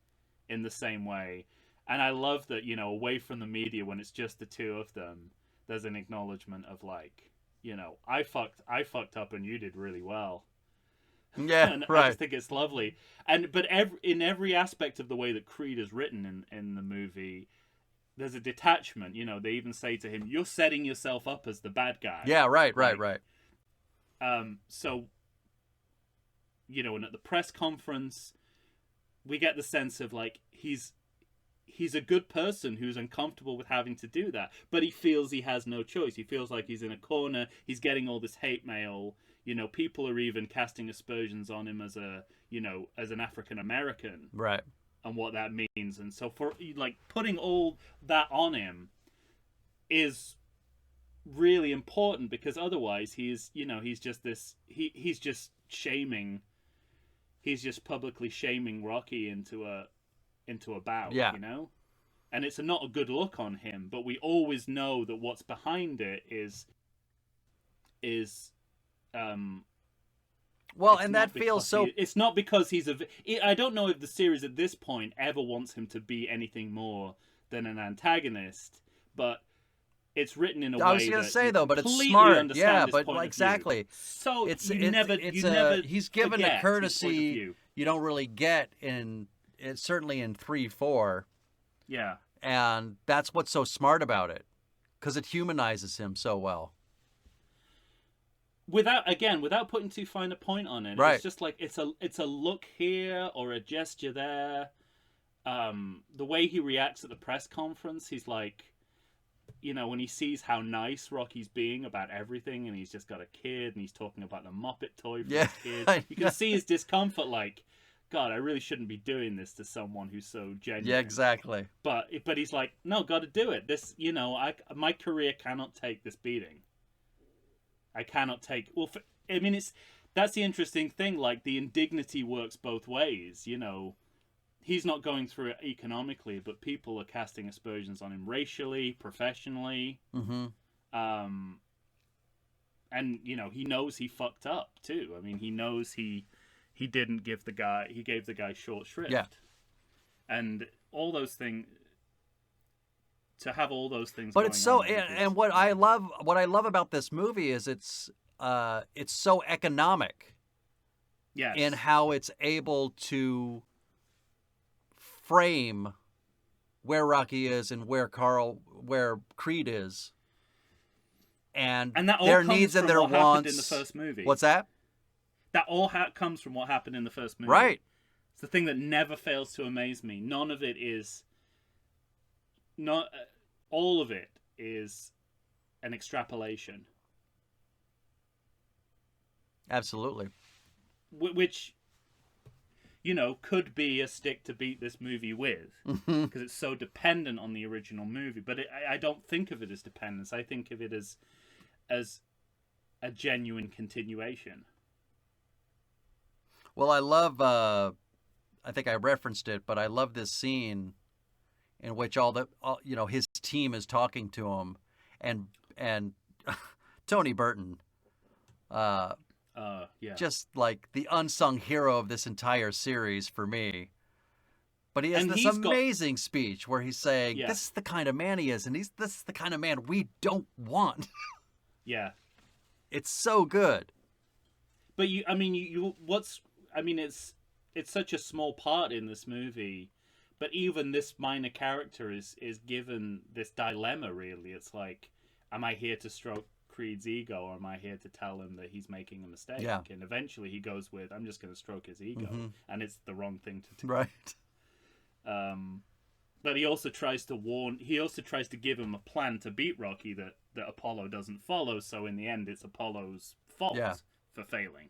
In the same way. And I love that, away from the media, when it's just the two of them, there's an acknowledgement of like, I fucked up and you did really well. Yeah, And right. I just think it's lovely. But in every aspect of the way that Creed is written in the movie, there's a detachment. They even say to him, "You're setting yourself up as the bad guy." Yeah, right. So, and at the press conference, we get the sense of like he's a good person who's uncomfortable with having to do that, but he feels he has no choice. He feels like he's in a corner. He's getting all this hate mail. People are even casting aspersions on him as as an African American. Right. And what that means. And so for like putting all that on him is really important, because otherwise he's just this he's just publicly shaming Rocky into a bout. Yeah. And it's not a good look on him, but we always know that what's behind it is well, and that feels so. It's not because he's I don't know if the series at this point ever wants him to be anything more than an antagonist, but it's written in a way. I was going to say though, but it's smart. Yeah, but exactly. So it's never he's given a courtesy you don't really get certainly in 3-4. Yeah, and that's what's so smart about it, because it humanizes him so well. Without putting too fine a point on it, right. It's just like it's a look here or a gesture there. The way he reacts at the press conference, he's like, when he sees how nice Rocky's being about everything, and he's just got a kid, and he's talking about the Muppet toy for his kid, you can see his discomfort. Like, God, I really shouldn't be doing this to someone who's so genuine. Yeah, exactly. But he's like, no, got to do it. This, my career cannot take this beating. I cannot take. Well, that's the interesting thing. Like, the indignity works both ways. He's not going through it economically, but people are casting aspersions on him racially, professionally. Mm-hmm. And he knows he fucked up too. I mean, he knows he didn't give the guy. He gave the guy short shrift. Yeah. And all those things. To have all those things. But going it's so, on and what I love about this movie is it's so economic. Yes. In how it's able to frame where Rocky is and where Creed is, and that all their comes needs and from their what wants. happened in the first movie. What's that? That all comes from what happened in the first movie. Right. It's the thing that never fails to amaze me. None of it is. Not all of it is an extrapolation. Absolutely. Which, could be a stick to beat this movie with, because it's so dependent on the original movie. But I don't think of it as dependence. I think of it as a genuine continuation. Well, I love. I think I referenced it, but I love this scene in which his team is talking to him, and Tony Burton. Yeah. Just like the unsung hero of this entire series for me. But he has this amazing speech where he's saying, this is the kind of man he is, and this is the kind of man we don't want. Yeah. It's so good. But it's such a small part in this movie, but even this minor character is given this dilemma, really. It's like, am I here to stroke Creed's ego, or am I here to tell him that he's making a mistake? Yeah. And eventually he goes with, I'm just going to stroke his ego, and it's the wrong thing to do. Right. But he also tries to give him a plan to beat Rocky that Apollo doesn't follow, so in the end it's Apollo's fault for failing.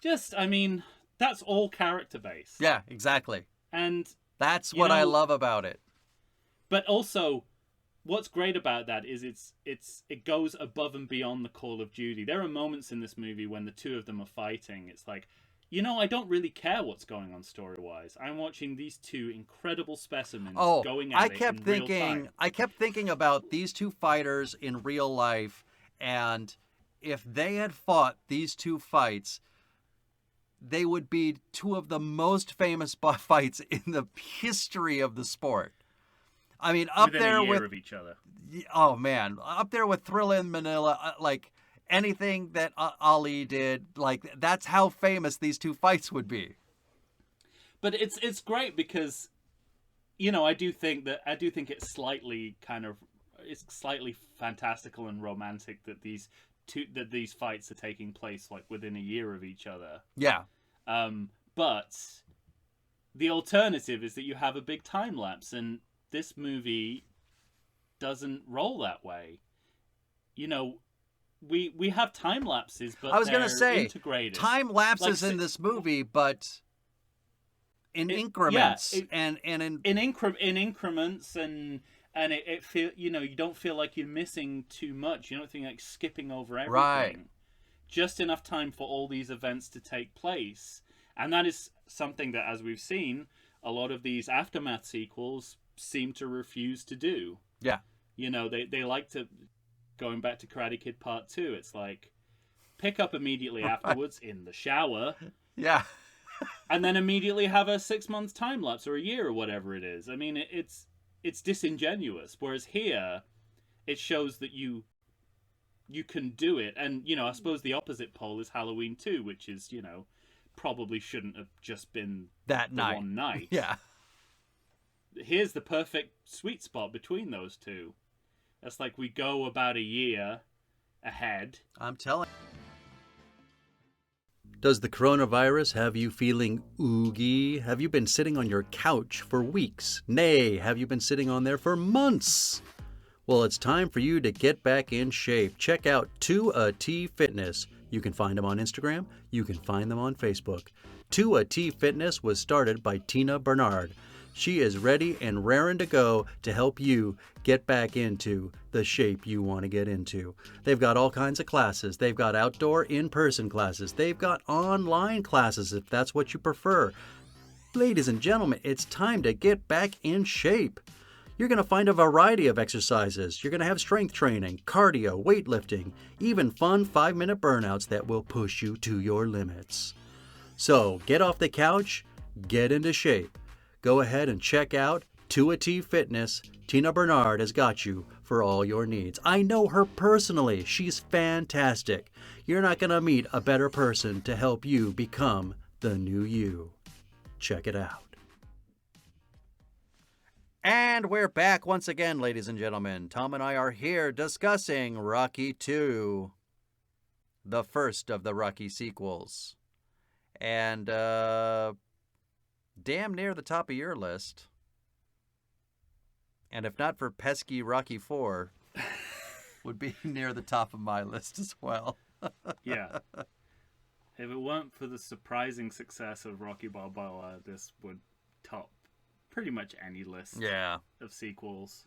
That's all character based. Yeah, exactly. And that's what I love about it. But also, what's great about that is it goes above and beyond the Call of Duty. There are moments in this movie when the two of them are fighting. It's like, I don't really care what's going on story-wise. I'm watching these two incredible specimens going at it in real time. I kept thinking about these two fighters in real life, and if they had fought these two fights, they would be two of the most famous fights in the history of the sport. I mean, up within there a year with of each other. Oh man, up there with Thrilla in Manila, like anything that Ali did, like that's how famous these two fights would be. But it's great because, I do think it's slightly fantastical and romantic that these fights are taking place like within a year of each other. Yeah. But the alternative is that you have a big time lapse, and this movie doesn't roll that way. We have time lapses, but I was going to say integrated. Time lapses in this movie, but in increments, and in increments, and it feel you don't feel like you're missing too much. You don't think like skipping over everything. Right. Just enough time for all these events to take place, and that is something that, as we've seen, a lot of these aftermath sequels seem to refuse to do. Yeah. They like to, going back to Karate Kid Part 2, it's like, pick up immediately afterwards in the shower. Yeah. And then immediately have a 6 month time lapse or a year or whatever it is. I mean, it's disingenuous. Whereas here, it shows that you can do it. And, I suppose the opposite pole is Halloween 2, which is, probably shouldn't have just been that night. One night. Yeah. Here's the perfect sweet spot between those two. It's like we go about a year ahead. I'm telling. Does the coronavirus have you feeling oogie? Have you been sitting on your couch for weeks? Nay, have you been sitting on there for months? Well, it's time for you to get back in shape. Check out 2AT Fitness. You can find them on Instagram. You can find them on Facebook. 2AT Fitness was started by Tina Bernard. She is ready and raring to go to help you get back into the shape you want to get into. They've got all kinds of classes. They've got outdoor in-person classes. They've got online classes if that's what you prefer. Ladies and gentlemen, it's time to get back in shape. You're going to find a variety of exercises. You're going to have strength training, cardio, weightlifting, even fun 5-minute burnouts that will push you to your limits. So get off the couch, get into shape. Go ahead and check out 2AT Fitness. Tina Bernard has got you for all your needs. I know her personally. She's fantastic. You're not going to meet a better person to help you become the new you. Check it out. And we're back once again, ladies and gentlemen. Tom and I are here discussing Rocky 2, the first of the Rocky sequels. And, damn near the top of your list. And if not for pesky Rocky 4, would be near the top of my list as well. Yeah. If it weren't for the surprising success of Rocky Balboa, this would top pretty much any list of sequels.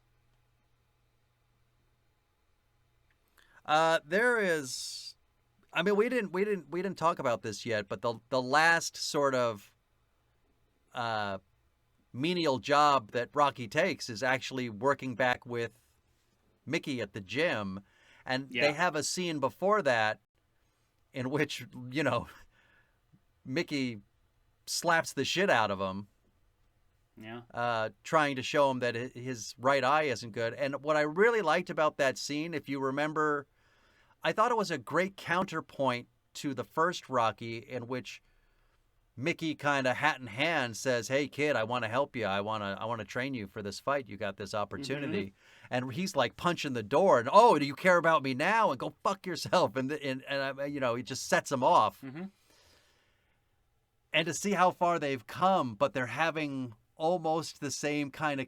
There is, I mean, we didn't talk about this yet, but the last sort of menial job that Rocky takes is actually working back with Mickey at the gym, and they have a scene before that in which, you know, Mickey slaps the shit out of him. Yeah. Trying to show him that his right eye isn't good. And what I really liked about that scene, if you remember, I thought it was a great counterpoint to the first Rocky, in which Mickey kind of hat in hand says, "Hey kid, I want to help you. I want to train you for this fight. You got this opportunity." And he's like punching the door, and, "Oh, do you care about me now?" And, "Go fuck yourself." And you know, he just sets him off. And to see how far they've come, but they're having almost the same kind of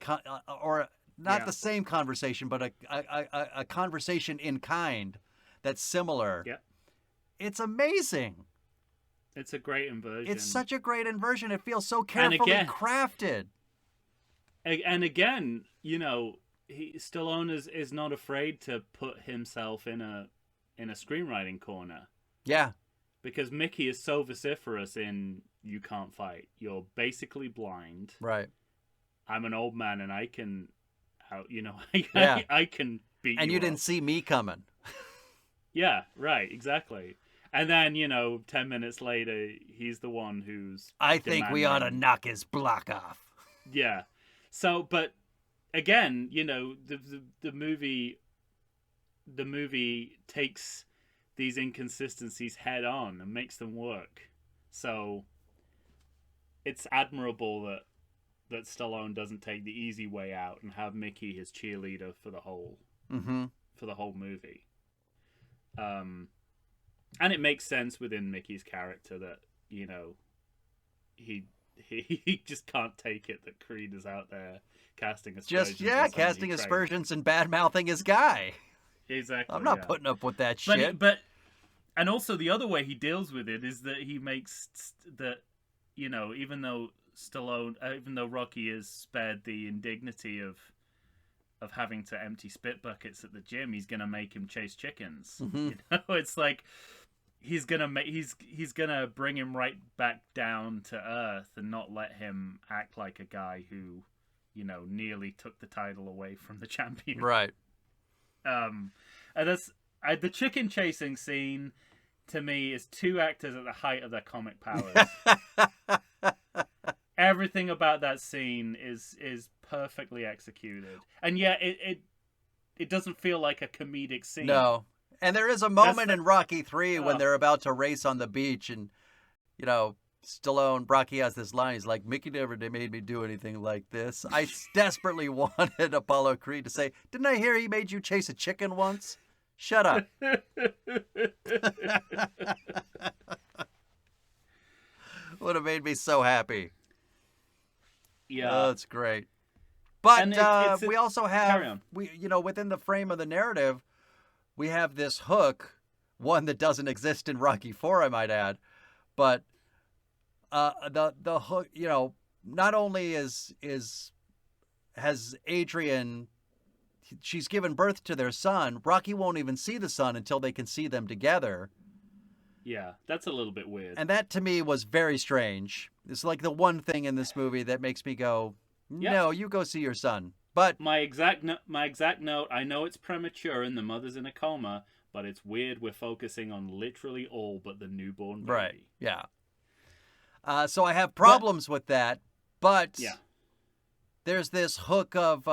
or not the same conversation, but a conversation in kind that's similar. Yeah. It's amazing. It's a great inversion. It's such a great inversion. It feels so carefully crafted. And again, you know, Stallone is not afraid to put himself in a screenwriting corner. Yeah. Because Mickey is so vociferous in, "You can't fight. You're basically blind. Right. I'm an old man and I can, you know, I can beat you And you up. didn't see me coming." Yeah, right, exactly. And then, you know, 10 minutes later, he's the one who's "I think we ought to knock his block off." Yeah. So, but again, you know, the movie takes these inconsistencies head on and makes them work. So it's admirable that Stallone doesn't take the easy way out and have Mickey his cheerleader for the whole movie. And it makes sense within Mickey's character that, you know, he just can't take it that Creed is out there casting aspersions. Casting aspersions and bad-mouthing his guy. Exactly. I'm not putting up with that shit. But and also the other way he deals with it is that he makes that, you know, even though Rocky is spared the indignity of having to empty spit buckets at the gym, he's gonna make him chase chickens. You know, it's like he's gonna bring him right back down to earth and not let him act like a guy who, you know, nearly took the title away from the champion. Right. And that's the chicken chasing scene. To me, is two actors at the height of their comic powers. Everything about that scene is perfectly executed, and yet it doesn't feel like a comedic scene. No, and there is a moment in Rocky 3 when they're about to race on the beach, and, you know, Rocky has this line. He's like, "Mickey never made me do anything like this." I desperately wanted Apollo Creed to say, "Didn't I hear he made you chase a chicken once? Shut up." Would have made me so happy. Yeah. Oh, that's great. But And we also carry have on. within the frame of the narrative, we have this hook, one that doesn't exist in Rocky 4, I might add, but the hook, not only has Adrian, she's given birth to their son. Rocky won't even see the son until they can see them together. Yeah, that's a little bit weird. And that to me was very strange. It's like the one thing in this movie that makes me go, no, you go see your son. But my exact note, I know it's premature and the mother's in a coma, but it's weird we're focusing on literally all but the newborn baby. Right, yeah. So I have problems with that, but there's this hook of,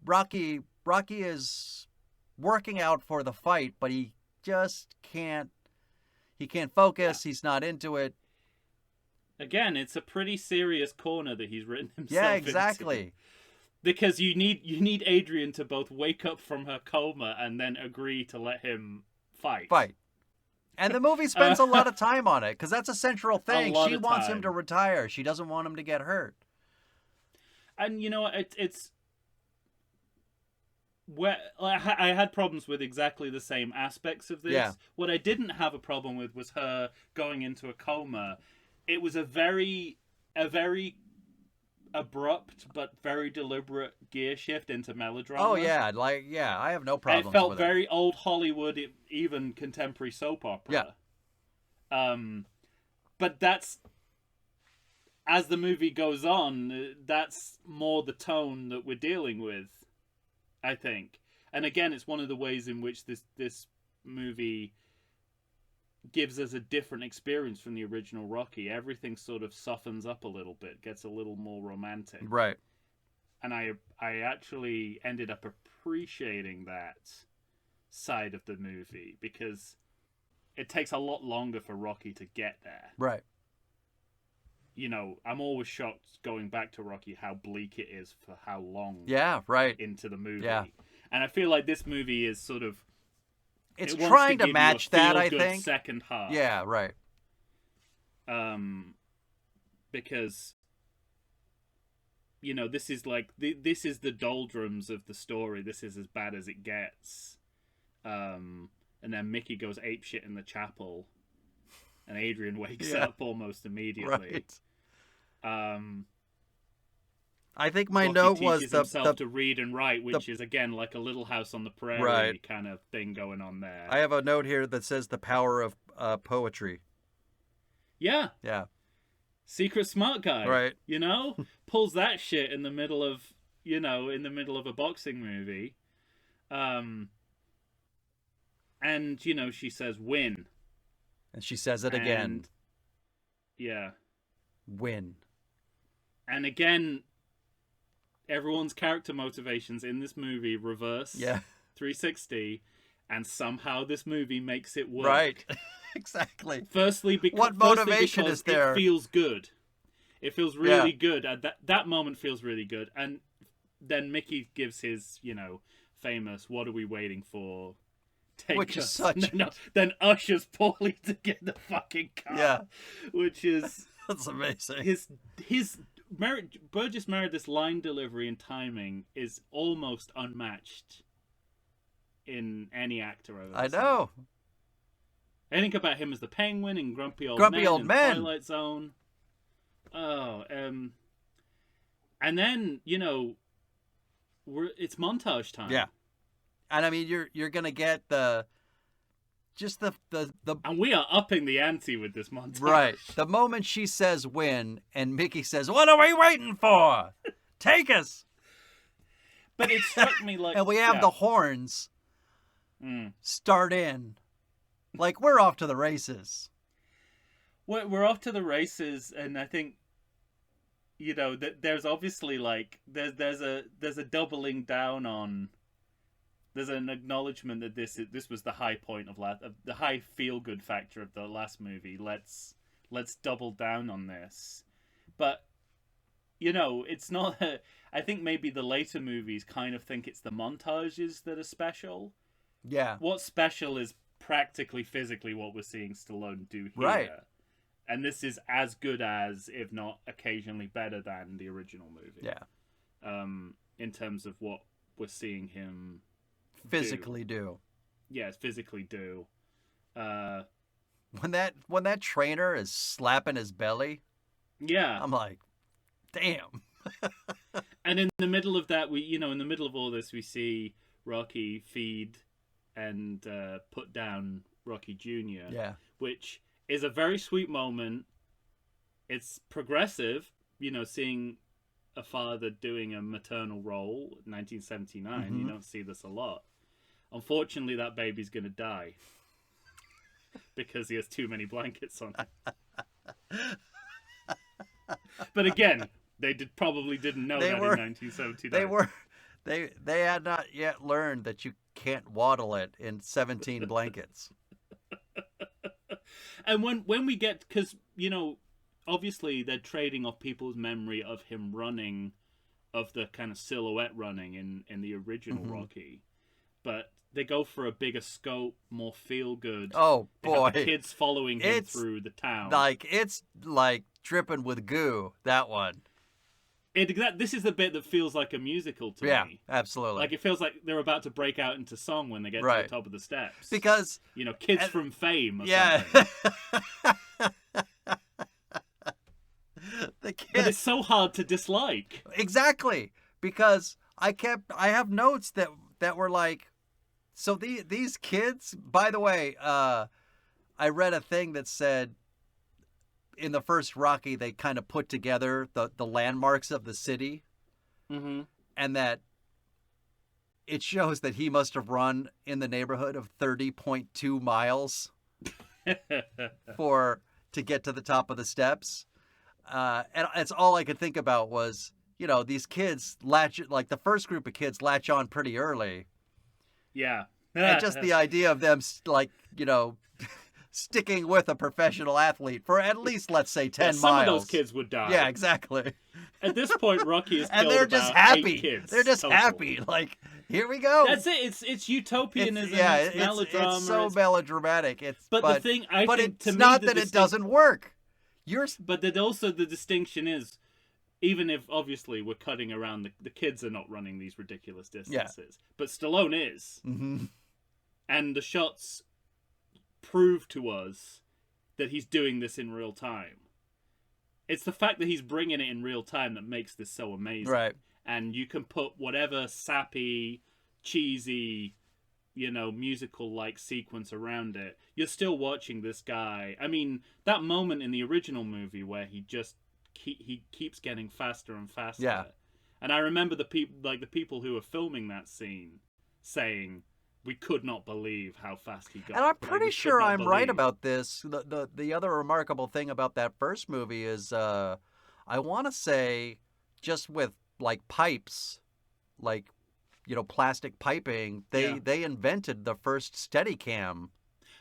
Rocky is working out for the fight, but he just can't focus. He's not into it. Again, it's a pretty serious corner that he's written himself Yeah, exactly. into. Because you need Adrian to both wake up from her coma and then agree to let him fight. And the movie spends a lot of time on it because that's a central thing. She wants time. him to retire. She doesn't want him to get hurt. And you know what? It's where I had problems with exactly the same aspects of this. Yeah. What I didn't have a problem with was her going into a coma. It was a very abrupt but very deliberate gear shift into melodrama. Oh yeah, I have no problems with it. It felt very old Hollywood, even contemporary soap opera. Yeah. But that's, as the movie goes on, that's more the tone that we're dealing with, I think. And again, it's one of the ways in which this movie gives us a different experience from the original Rocky. Everything sort of softens up a little bit, gets a little more romantic. Right. And I actually ended up appreciating that side of the movie because it takes a lot longer for Rocky to get there. Right. I'm always shocked going back to Rocky how bleak it is for how long into the movie. Yeah. And I feel like this movie is sort of, it's trying to match that, I think. Second half. Yeah, right. Because this is like this is the doldrums of the story. This is as bad as it gets. And then Mickey goes apeshit in the chapel, and Adrian wakes up almost immediately. Right. I think my Rocky note was teaches himself to read and write, which is again like a Little House on the Prairie kind of thing going on there. I have a note here that says the power of poetry. Yeah. Yeah. Secret smart guy. Right. Pulls that shit in the middle of a boxing movie. And she says win. And she says it again. Yeah. Win. And again, everyone's character motivations in this movie reverse 360, and somehow this movie makes it work. Right. Exactly. Firstly, what motivation is there? It feels good. It feels really good. That moment feels really good. And then Mickey gives his, famous "What are we waiting for?" Which is such. Then ushers Paulie to get the fucking car. Yeah. Which is that's amazing. His Burgess Meredith's line delivery and timing is almost unmatched in any actor I've ever seen. I know. I think about him as the Penguin in Grumpy Old Men. Twilight Zone. Oh, and then it's montage time. Yeah, and I mean you're gonna get the and we are upping the ante with this montage. Right. The moment she says win and Mickey says, "What are we waiting for? Take us." But it struck me like, and we have the horns start in. Like, we're off to the races. We're off to the races, and I think, that there's obviously like there's a doubling down on. There's an acknowledgement that this was the high point of the high feel good factor of the last movie. Let's double down on this, but it's not. I think maybe the later movies kind of think it's the montages that are special. Yeah. What's special is practically physically what we're seeing Stallone do here. Right. And this is as good as, if not occasionally better than, the original movie. Yeah. in terms of what we're seeing him physically do. Yes, physically do. When that trainer is slapping his belly, yeah, I'm like, damn. And in the middle of that, in the middle of all this, we see Rocky feed and put down Rocky Jr. Yeah. Which is a very sweet moment. It's progressive, seeing a father doing a maternal role. 1979, Mm-hmm. You don't see this a lot. Unfortunately, that baby's gonna die because he has too many blankets on him. But again, they probably didn't know that in 1979. They had not yet learned that you can't waddle it in 17 blankets. And when we get, because obviously they're trading off people's memory of him running, of the kind of silhouette running in the original Rocky, but they go for a bigger scope, more feel good. Oh they boy, have the kids following him through the town. It's like dripping with goo. That one. This is the bit that feels like a musical to me. Yeah, absolutely. Like it feels like they're about to break out into song when they get to the top of the steps. Because kids from Fame or something. The kids. But it's so hard to dislike. Exactly, because I have notes that were like, so these kids. By the way, I read a thing that said, in the first Rocky, they kind of put together the landmarks of the city, and that it shows that he must have run in the neighborhood of 30.2 miles to get to the top of the steps. And it's all I could think about was, these kids like the first group of kids latch on pretty early. Yeah. And just the idea of them, sticking with a professional athlete for at least, let's say, 10 miles. Some of those kids would die. Yeah, exactly. At this point, Rocky has killed and they're just about happy. 8 kids. They're just total. happy. Like, here we go. That's it. It's utopianism. It's melodrama. It's so melodramatic. But the thing I think, it's not that it doesn't work. But that also the distinction is, even if obviously we're cutting around, the kids are not running these ridiculous distances, but Stallone is, and the shots prove to us that he's doing this in real time. It's the fact that he's bringing it in real time that makes this so amazing. Right. And you can put whatever sappy, cheesy, musical-like sequence around it. You're still watching this guy. I mean, that moment in the original movie where he just he keeps getting faster and faster. Yeah. And I remember the people who were filming that scene saying, we could not believe how fast he got. And I'm pretty sure I'm right about this. The other remarkable thing about that first movie is, I want to say, just with like pipes, like, plastic piping, they invented the first Steadicam.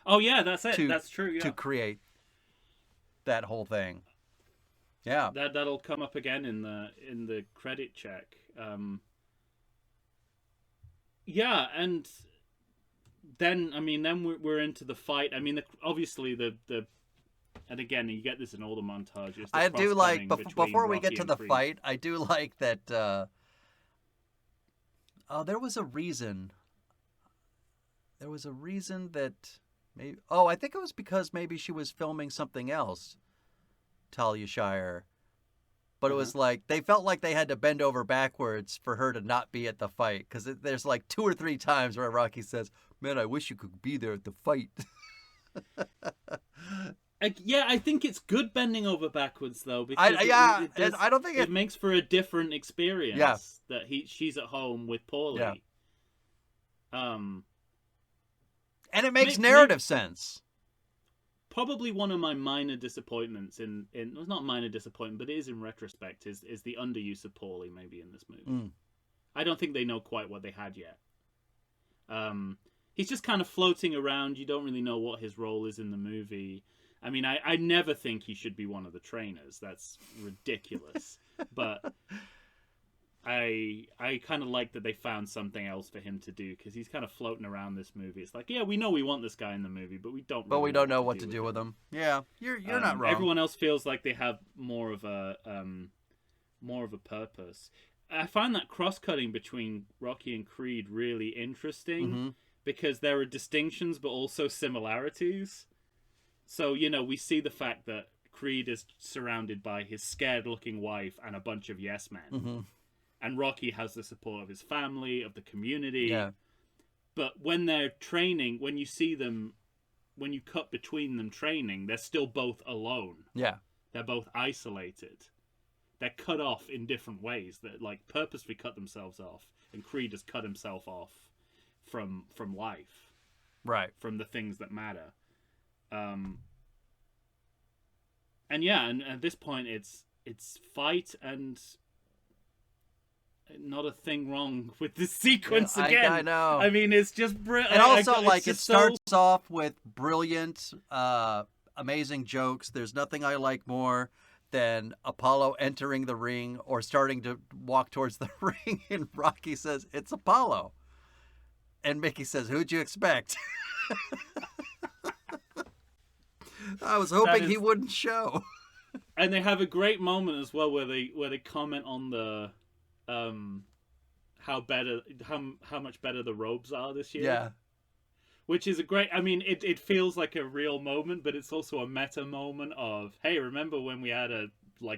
Oh yeah, that's it. That's true. Yeah. To create that whole thing. Yeah. That'll come up again in the credit check. Yeah, and then we're into the fight. I mean, obviously the and again, you get this in all the montages. I do like before we get to the fight, I do like that. There was a reason. There was a reason that maybe. Oh, I think it was because maybe she was filming something else, Talia Shire. But it was like they felt like they had to bend over backwards for her to not be at the fight, because there's like 2 or 3 times where Rocky says, "Man, I wish you could be there at the fight." Yeah, I think it's good bending over backwards though, because I don't think it makes for a different experience. Yeah. That she's at home with Paulie. Yeah. And it makes narrative sense. Probably one of my minor disappointments it's not minor disappointment, but it is in retrospect, is the underuse of Paulie maybe in this movie. I don't think they know quite what they had yet. He's just kind of floating around. You don't really know what his role is in the movie. I mean, I never think he should be one of the trainers. That's ridiculous. But I kind of like that they found something else for him to do, because he's kind of floating around this movie. It's like, yeah, we know we want this guy in the movie, but we don't. But we don't know what to do with him. Yeah, you're not wrong. Everyone else feels like they have more of a purpose. I find that cross-cutting between Rocky and Creed really interesting Mm-hmm. because there are distinctions but also similarities. So, we see the fact that Creed is surrounded by his scared-looking wife and a bunch of yes men. Mm-hmm. And Rocky has the support of his family, of the community. Yeah. But when they're training, when you see them, when you cut between them training, they're still both alone. Yeah. They're both isolated. They're cut off in different ways. That purposely cut themselves off. And Creed has cut himself off from life. Right. From the things that matter. And yeah, and at this point it's fight and not a thing wrong with this sequence again. I know. I mean, it's just and also it starts off with brilliant, amazing jokes. There's nothing I like more than Apollo entering the ring or starting to walk towards the ring, and Rocky says, "It's Apollo," and Mickey says, "Who'd you expect?" I was hoping he wouldn't show. And they have a great moment as well where they comment on the how much better the robes are this year. Yeah. Which is a great, I mean, it feels like a real moment, but it's also a meta moment of, hey, remember when we had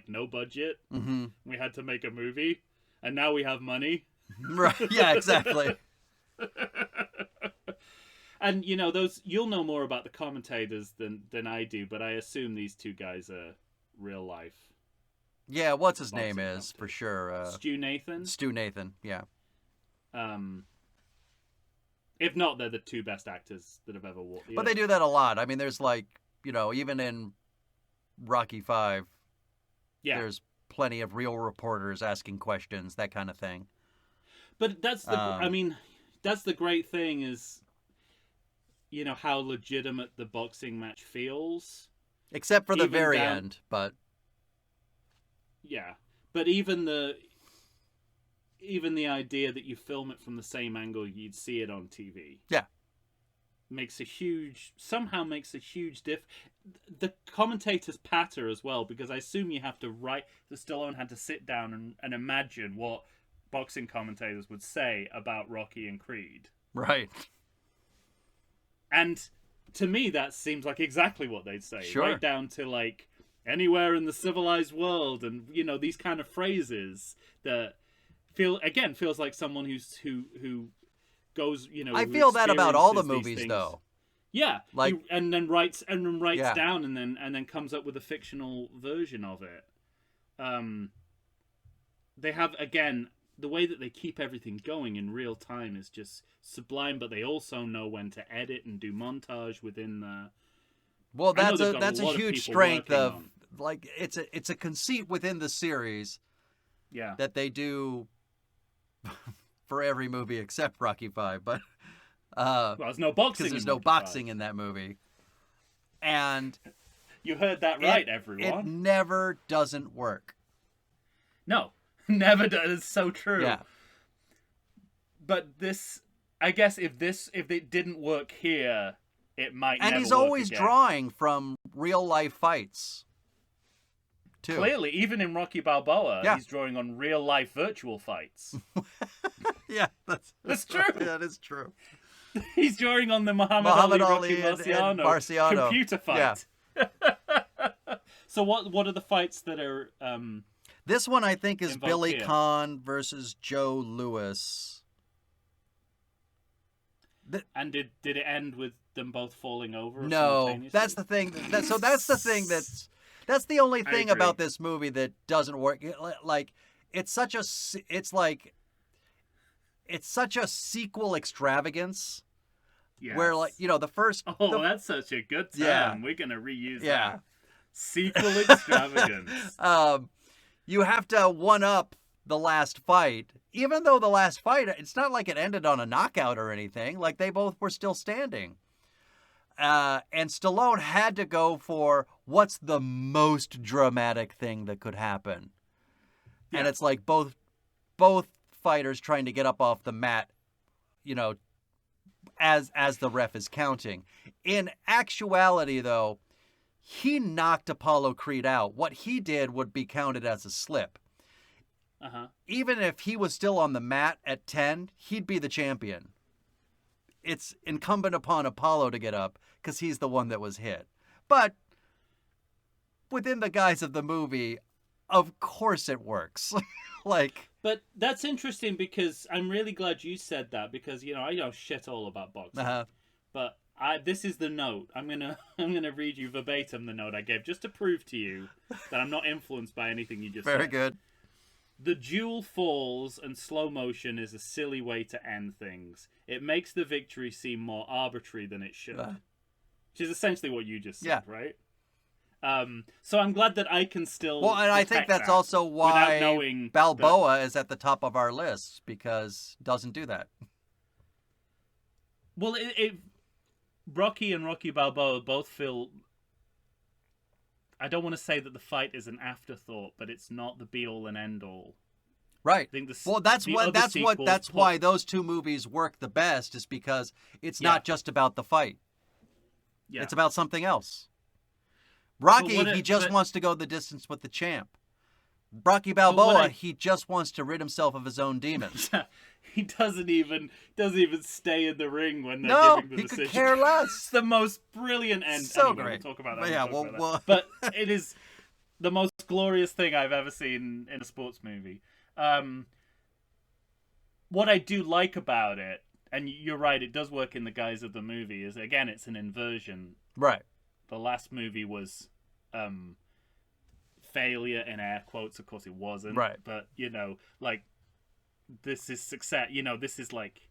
no budget? Mm-hmm. We had to make a movie, and now we have money. Right. Yeah, exactly. And you'll know more about the commentators than I do, but I assume these two guys are real life. Yeah, what's his name is for sure. Stu Nathan. Stu Nathan, yeah. If not, they're the two best actors that have ever walked. But they do that a lot. I mean, there's even in Rocky V, there's plenty of real reporters asking questions, that kind of thing. But that's the great thing is, how legitimate the boxing match feels. Except for the very end, but... Yeah. But even the idea that you film it from the same angle you'd see it on TV. Yeah. Somehow makes a huge diff. The commentators patter as well, because I assume you have to Stallone had to sit down and imagine what boxing commentators would say about Rocky and Creed. Right. And to me, that seems like exactly what they'd say. Sure. Right down to anywhere in the civilized world, and these kind of phrases that feels like someone who goes, I feel that about all the movies, though. Yeah, and then writes down and then comes up with a fictional version of it. They have, again, the way that they keep everything going in real time is just sublime, but they also know when to edit and do montage within the... Well, that's a huge strength of it's a conceit within the series. Yeah. That they do for every movie except Rocky V, but there's no boxing. Because there's no boxing in that movie. And you heard that right, everyone. It never doesn't work. No, never does. It's so true. Yeah. But I guess if it didn't work here, it might never work again. And he's always drawing from real life fights. Too. Clearly, even in Rocky Balboa, he's drawing on real life virtual fights. Yeah, that's true. That is true. He's drawing on the Muhammad Ali and Marciano computer fight. Yeah. So what are the fights that are? This one I think is Billy here? Conn versus Joe Louis. And did it end with them both falling over? No, that's the thing. That's the thing that's the only thing about this movie that doesn't work. It's such a sequel extravagance. Yes. Where the first. Oh, that's such a good term. Yeah. We're gonna reuse that. Sequel extravagance. You have to one up the last fight, even though the last fight, it's not like it ended on a knockout or anything. Like they both were still standing. And Stallone had to go for what's the most dramatic thing that could happen. Yeah. And it's like both fighters trying to get up off the mat, as the ref is counting. In actuality, though, he knocked Apollo Creed out. What he did would be counted as a slip. even if he was still on the mat at 10, he'd be the champion. It's incumbent upon Apollo to get up because he's the one that was hit. But within the guise of the movie, of course it works. But that's interesting because I'm really glad you said that because I know shit all about boxing. But this is the note. I'm gonna read you verbatim the note I gave just to prove to you that I'm not influenced by anything you just said. Very good. The duel falls and slow motion is a silly way to end things. It makes the victory seem more arbitrary than it should. Which is essentially what you just said, right? So I'm glad that I can still. Well, and I think that's also why Balboa is at the top of our list because it doesn't do that. Well, Rocky and Rocky Balboa both feel. I don't want to say that the fight is an afterthought, but it's not the be all and end all. Right. That's why those two movies work the best is because it's not just about the fight. Yeah. It's about something else. Rocky, he just wants to go the distance with the champ. Rocky Balboa, he just wants to rid himself of his own demons. He doesn't even stay in the ring when they're giving the decision. He could care less. It's the most brilliant end. So anyway, great. We'll talk about that. But it is the most glorious thing I've ever seen in a sports movie. What I do like about it, and you're right, it does work in the guise of the movie, is again, it's an inversion. Right. The last movie was failure in air quotes. Of course, it wasn't. Right. But this is success. This is like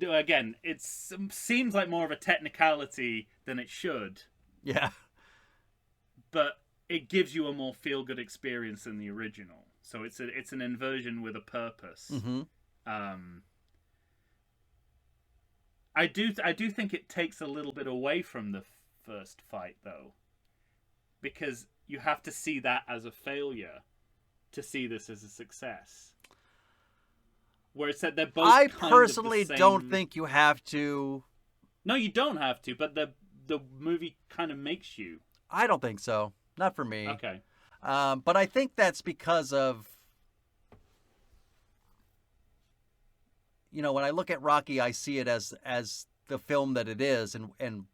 again, it seems like more of a technicality than it should. Yeah. But it gives you a more feel-good experience than the original. So it's an inversion with a purpose. Mm-hmm. I do think it takes a little bit away from the first fight, though, because you have to see that as a failure to see this as a success. Where it's that they're both. I personally don't think you have to. No, you don't have to, but the movie kind of makes you. I don't think so. Not for me. Okay. But I think that's because of. When I look at Rocky, I see it as the film that it is, and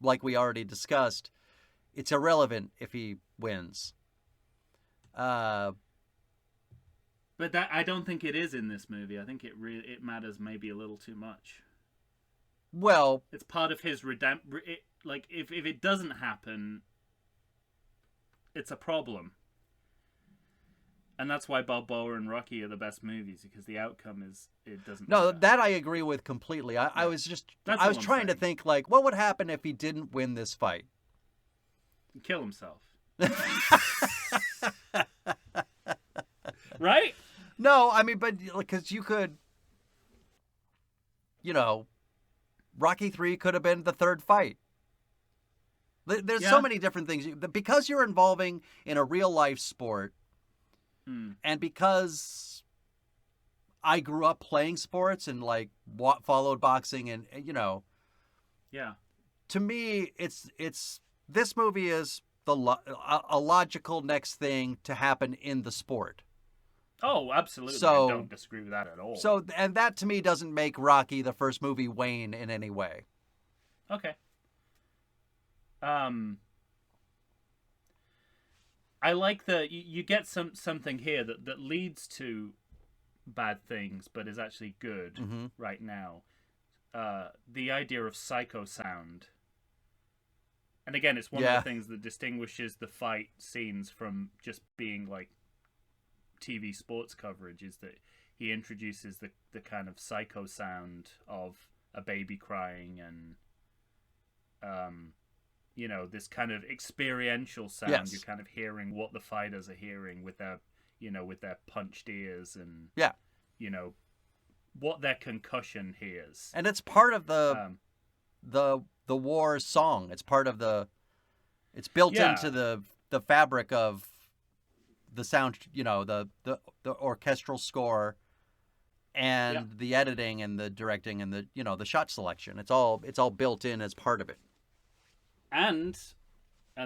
like we already discussed, it's irrelevant if he wins. But that I don't think it is in this movie. I think it matters maybe a little too much. Well, it's part of his redemption. If it doesn't happen, it's a problem. And that's why Balboa and Rocky are the best movies, because the outcome is it doesn't matter. That I agree with completely. I was trying to think what would happen if he didn't win this fight? Kill himself. Right? No, I mean, but because you could, Rocky 3 could have been the third fight. There's so many different things. Because you're involving in a real life sport, and because I grew up playing sports and followed boxing and yeah. To me, it's this movie is a logical next thing to happen in the sport. Oh, absolutely. So, I don't disagree with that at all. So, and that to me doesn't make Rocky the first movie wane in any way. Okay. I like that you get something here that leads to bad things, but is actually good right now. The idea of psycho sound. And again, it's one of the things that distinguishes the fight scenes from just being TV sports coverage, is that he introduces the kind of psycho sound of a baby crying and this kind of experiential sound. Yes. You're kind of hearing what the fighters are hearing with their punched ears and what their concussion hears. And it's part of the war song. It's part of it's built into the fabric of the sound, the orchestral score and the editing and the directing and the shot selection. It's all built in as part of it. And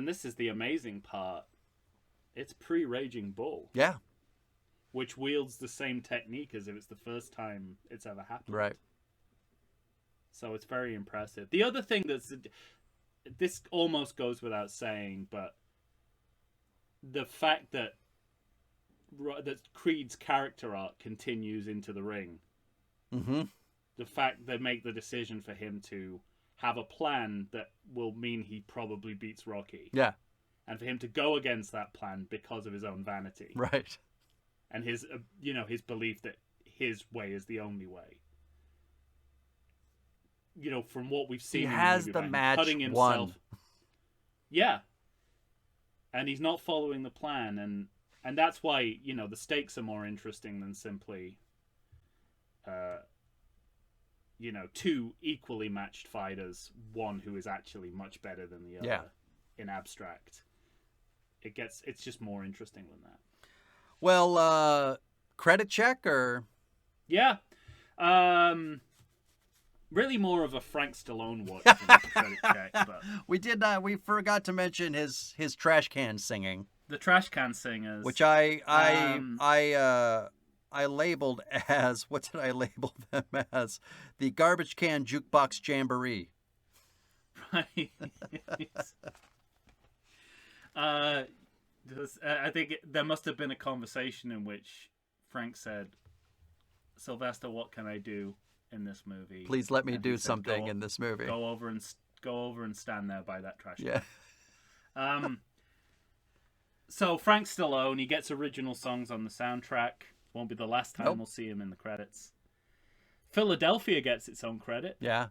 this is the amazing part. It's pre-Raging Bull, Yeah. which wields the same technique as if it's the first time it's ever happened. Right. So it's very impressive. The other thing this almost goes without saying, but the fact that Creed's character arc continues into the ring. Mm-hmm. The fact they make the decision for him to have a plan that will mean he probably beats Rocky. Yeah. And for him to go against that plan because of his own vanity. Right. And his, his belief that his way is the only way. From what we've seen, He in has the the movie, match cutting himself. won. Yeah. And he's not following the plan, and that's why, the stakes are more interesting than simply, two equally matched fighters, one who is actually much better than the other in abstract. It's just more interesting than that. Well, credit check or? Yeah. Really more of a Frank Stallone watch than a credit check, but We forgot to mention his trash can singing. the trash can singers, Which I labeled as, what did I label them as? The garbage can jukebox jamboree. right? I think there must have been a conversation in which Frank said, "Sylvester, what can I do in this movie? Please let me And do he said, something in this movie." Go over and stand there by that trash Yeah. can. So Frank Stallone, he gets original songs on the soundtrack. Won't be the last time we'll see him in the credits. Philadelphia gets its own credit. Yeah.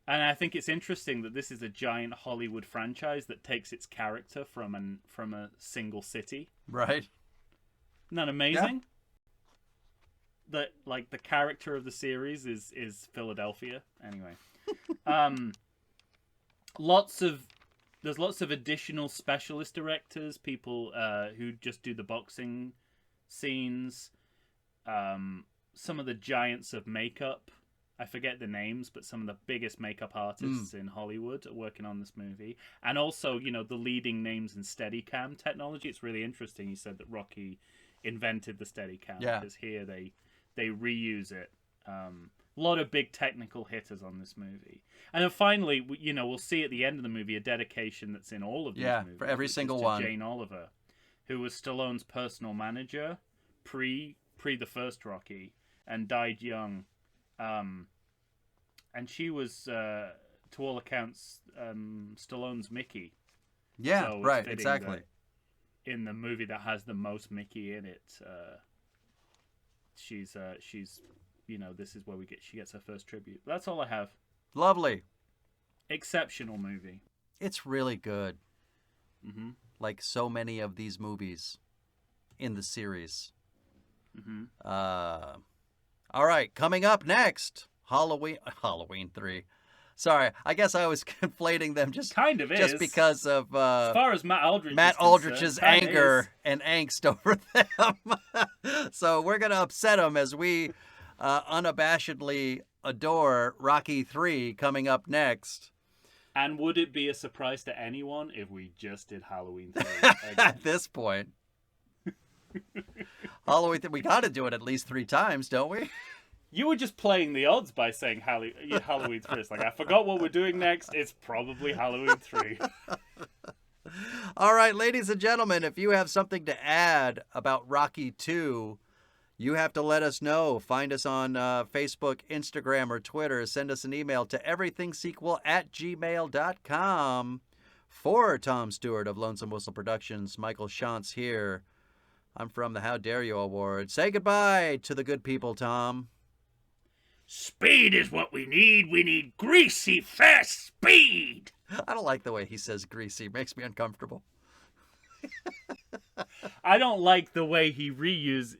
And I think it's interesting that this is a giant Hollywood franchise that takes its character from a single city. Right. Isn't that amazing? Yeah. That the character of the series is Philadelphia. Anyway, there's lots of additional specialist directors, people who just do the boxing scenes. Some of the giants of makeup. I forget the names, but some of the biggest makeup artists in Hollywood are working on this movie. And also, the leading names in Steadicam technology. It's really interesting. He said that Rocky invented the Steadicam because here they reuse it. A lot of big technical hitters on this movie. And then finally, we'll see at the end of the movie a dedication that's in all of these movies. For every single to one. Jane Oliver, who was Stallone's personal manager pre the first Rocky and died young. And she was, to all accounts, Stallone's Mickey. Yeah, so right, exactly. In the movie that has the most Mickey in it, she's this is where she gets her first tribute. That's all I have. Lovely. Exceptional movie. It's really good. Mm-hmm. Like so many of these movies in the series. Mm-hmm. All right, coming up next, Halloween 3. Sorry, I guess I was conflating them just because of as far as Matt Aldrich's anger and angst over them. So we're gonna upset him as we unabashedly adore Rocky 3 coming up next. And would it be a surprise to anyone if we just did Halloween 3 at this point? Halloween, we got to do it at least 3 times, don't we? You were just playing the odds by saying Halloween 3. It's like, I forgot what we're doing next. It's probably Halloween 3. All right, ladies and gentlemen, if you have something to add about Rocky 2, you have to let us know. Find us on Facebook, Instagram, or Twitter. Send us an email to everythingsequel@gmail.com. For Tom Stewart of Lonesome Whistle Productions, Michael Shantz here. I'm from the How Dare You Award. Say goodbye to the good people, Tom. Speed is what we need. We need greasy, fast speed. I don't like the way he says greasy. It makes me uncomfortable. I don't like the way he relates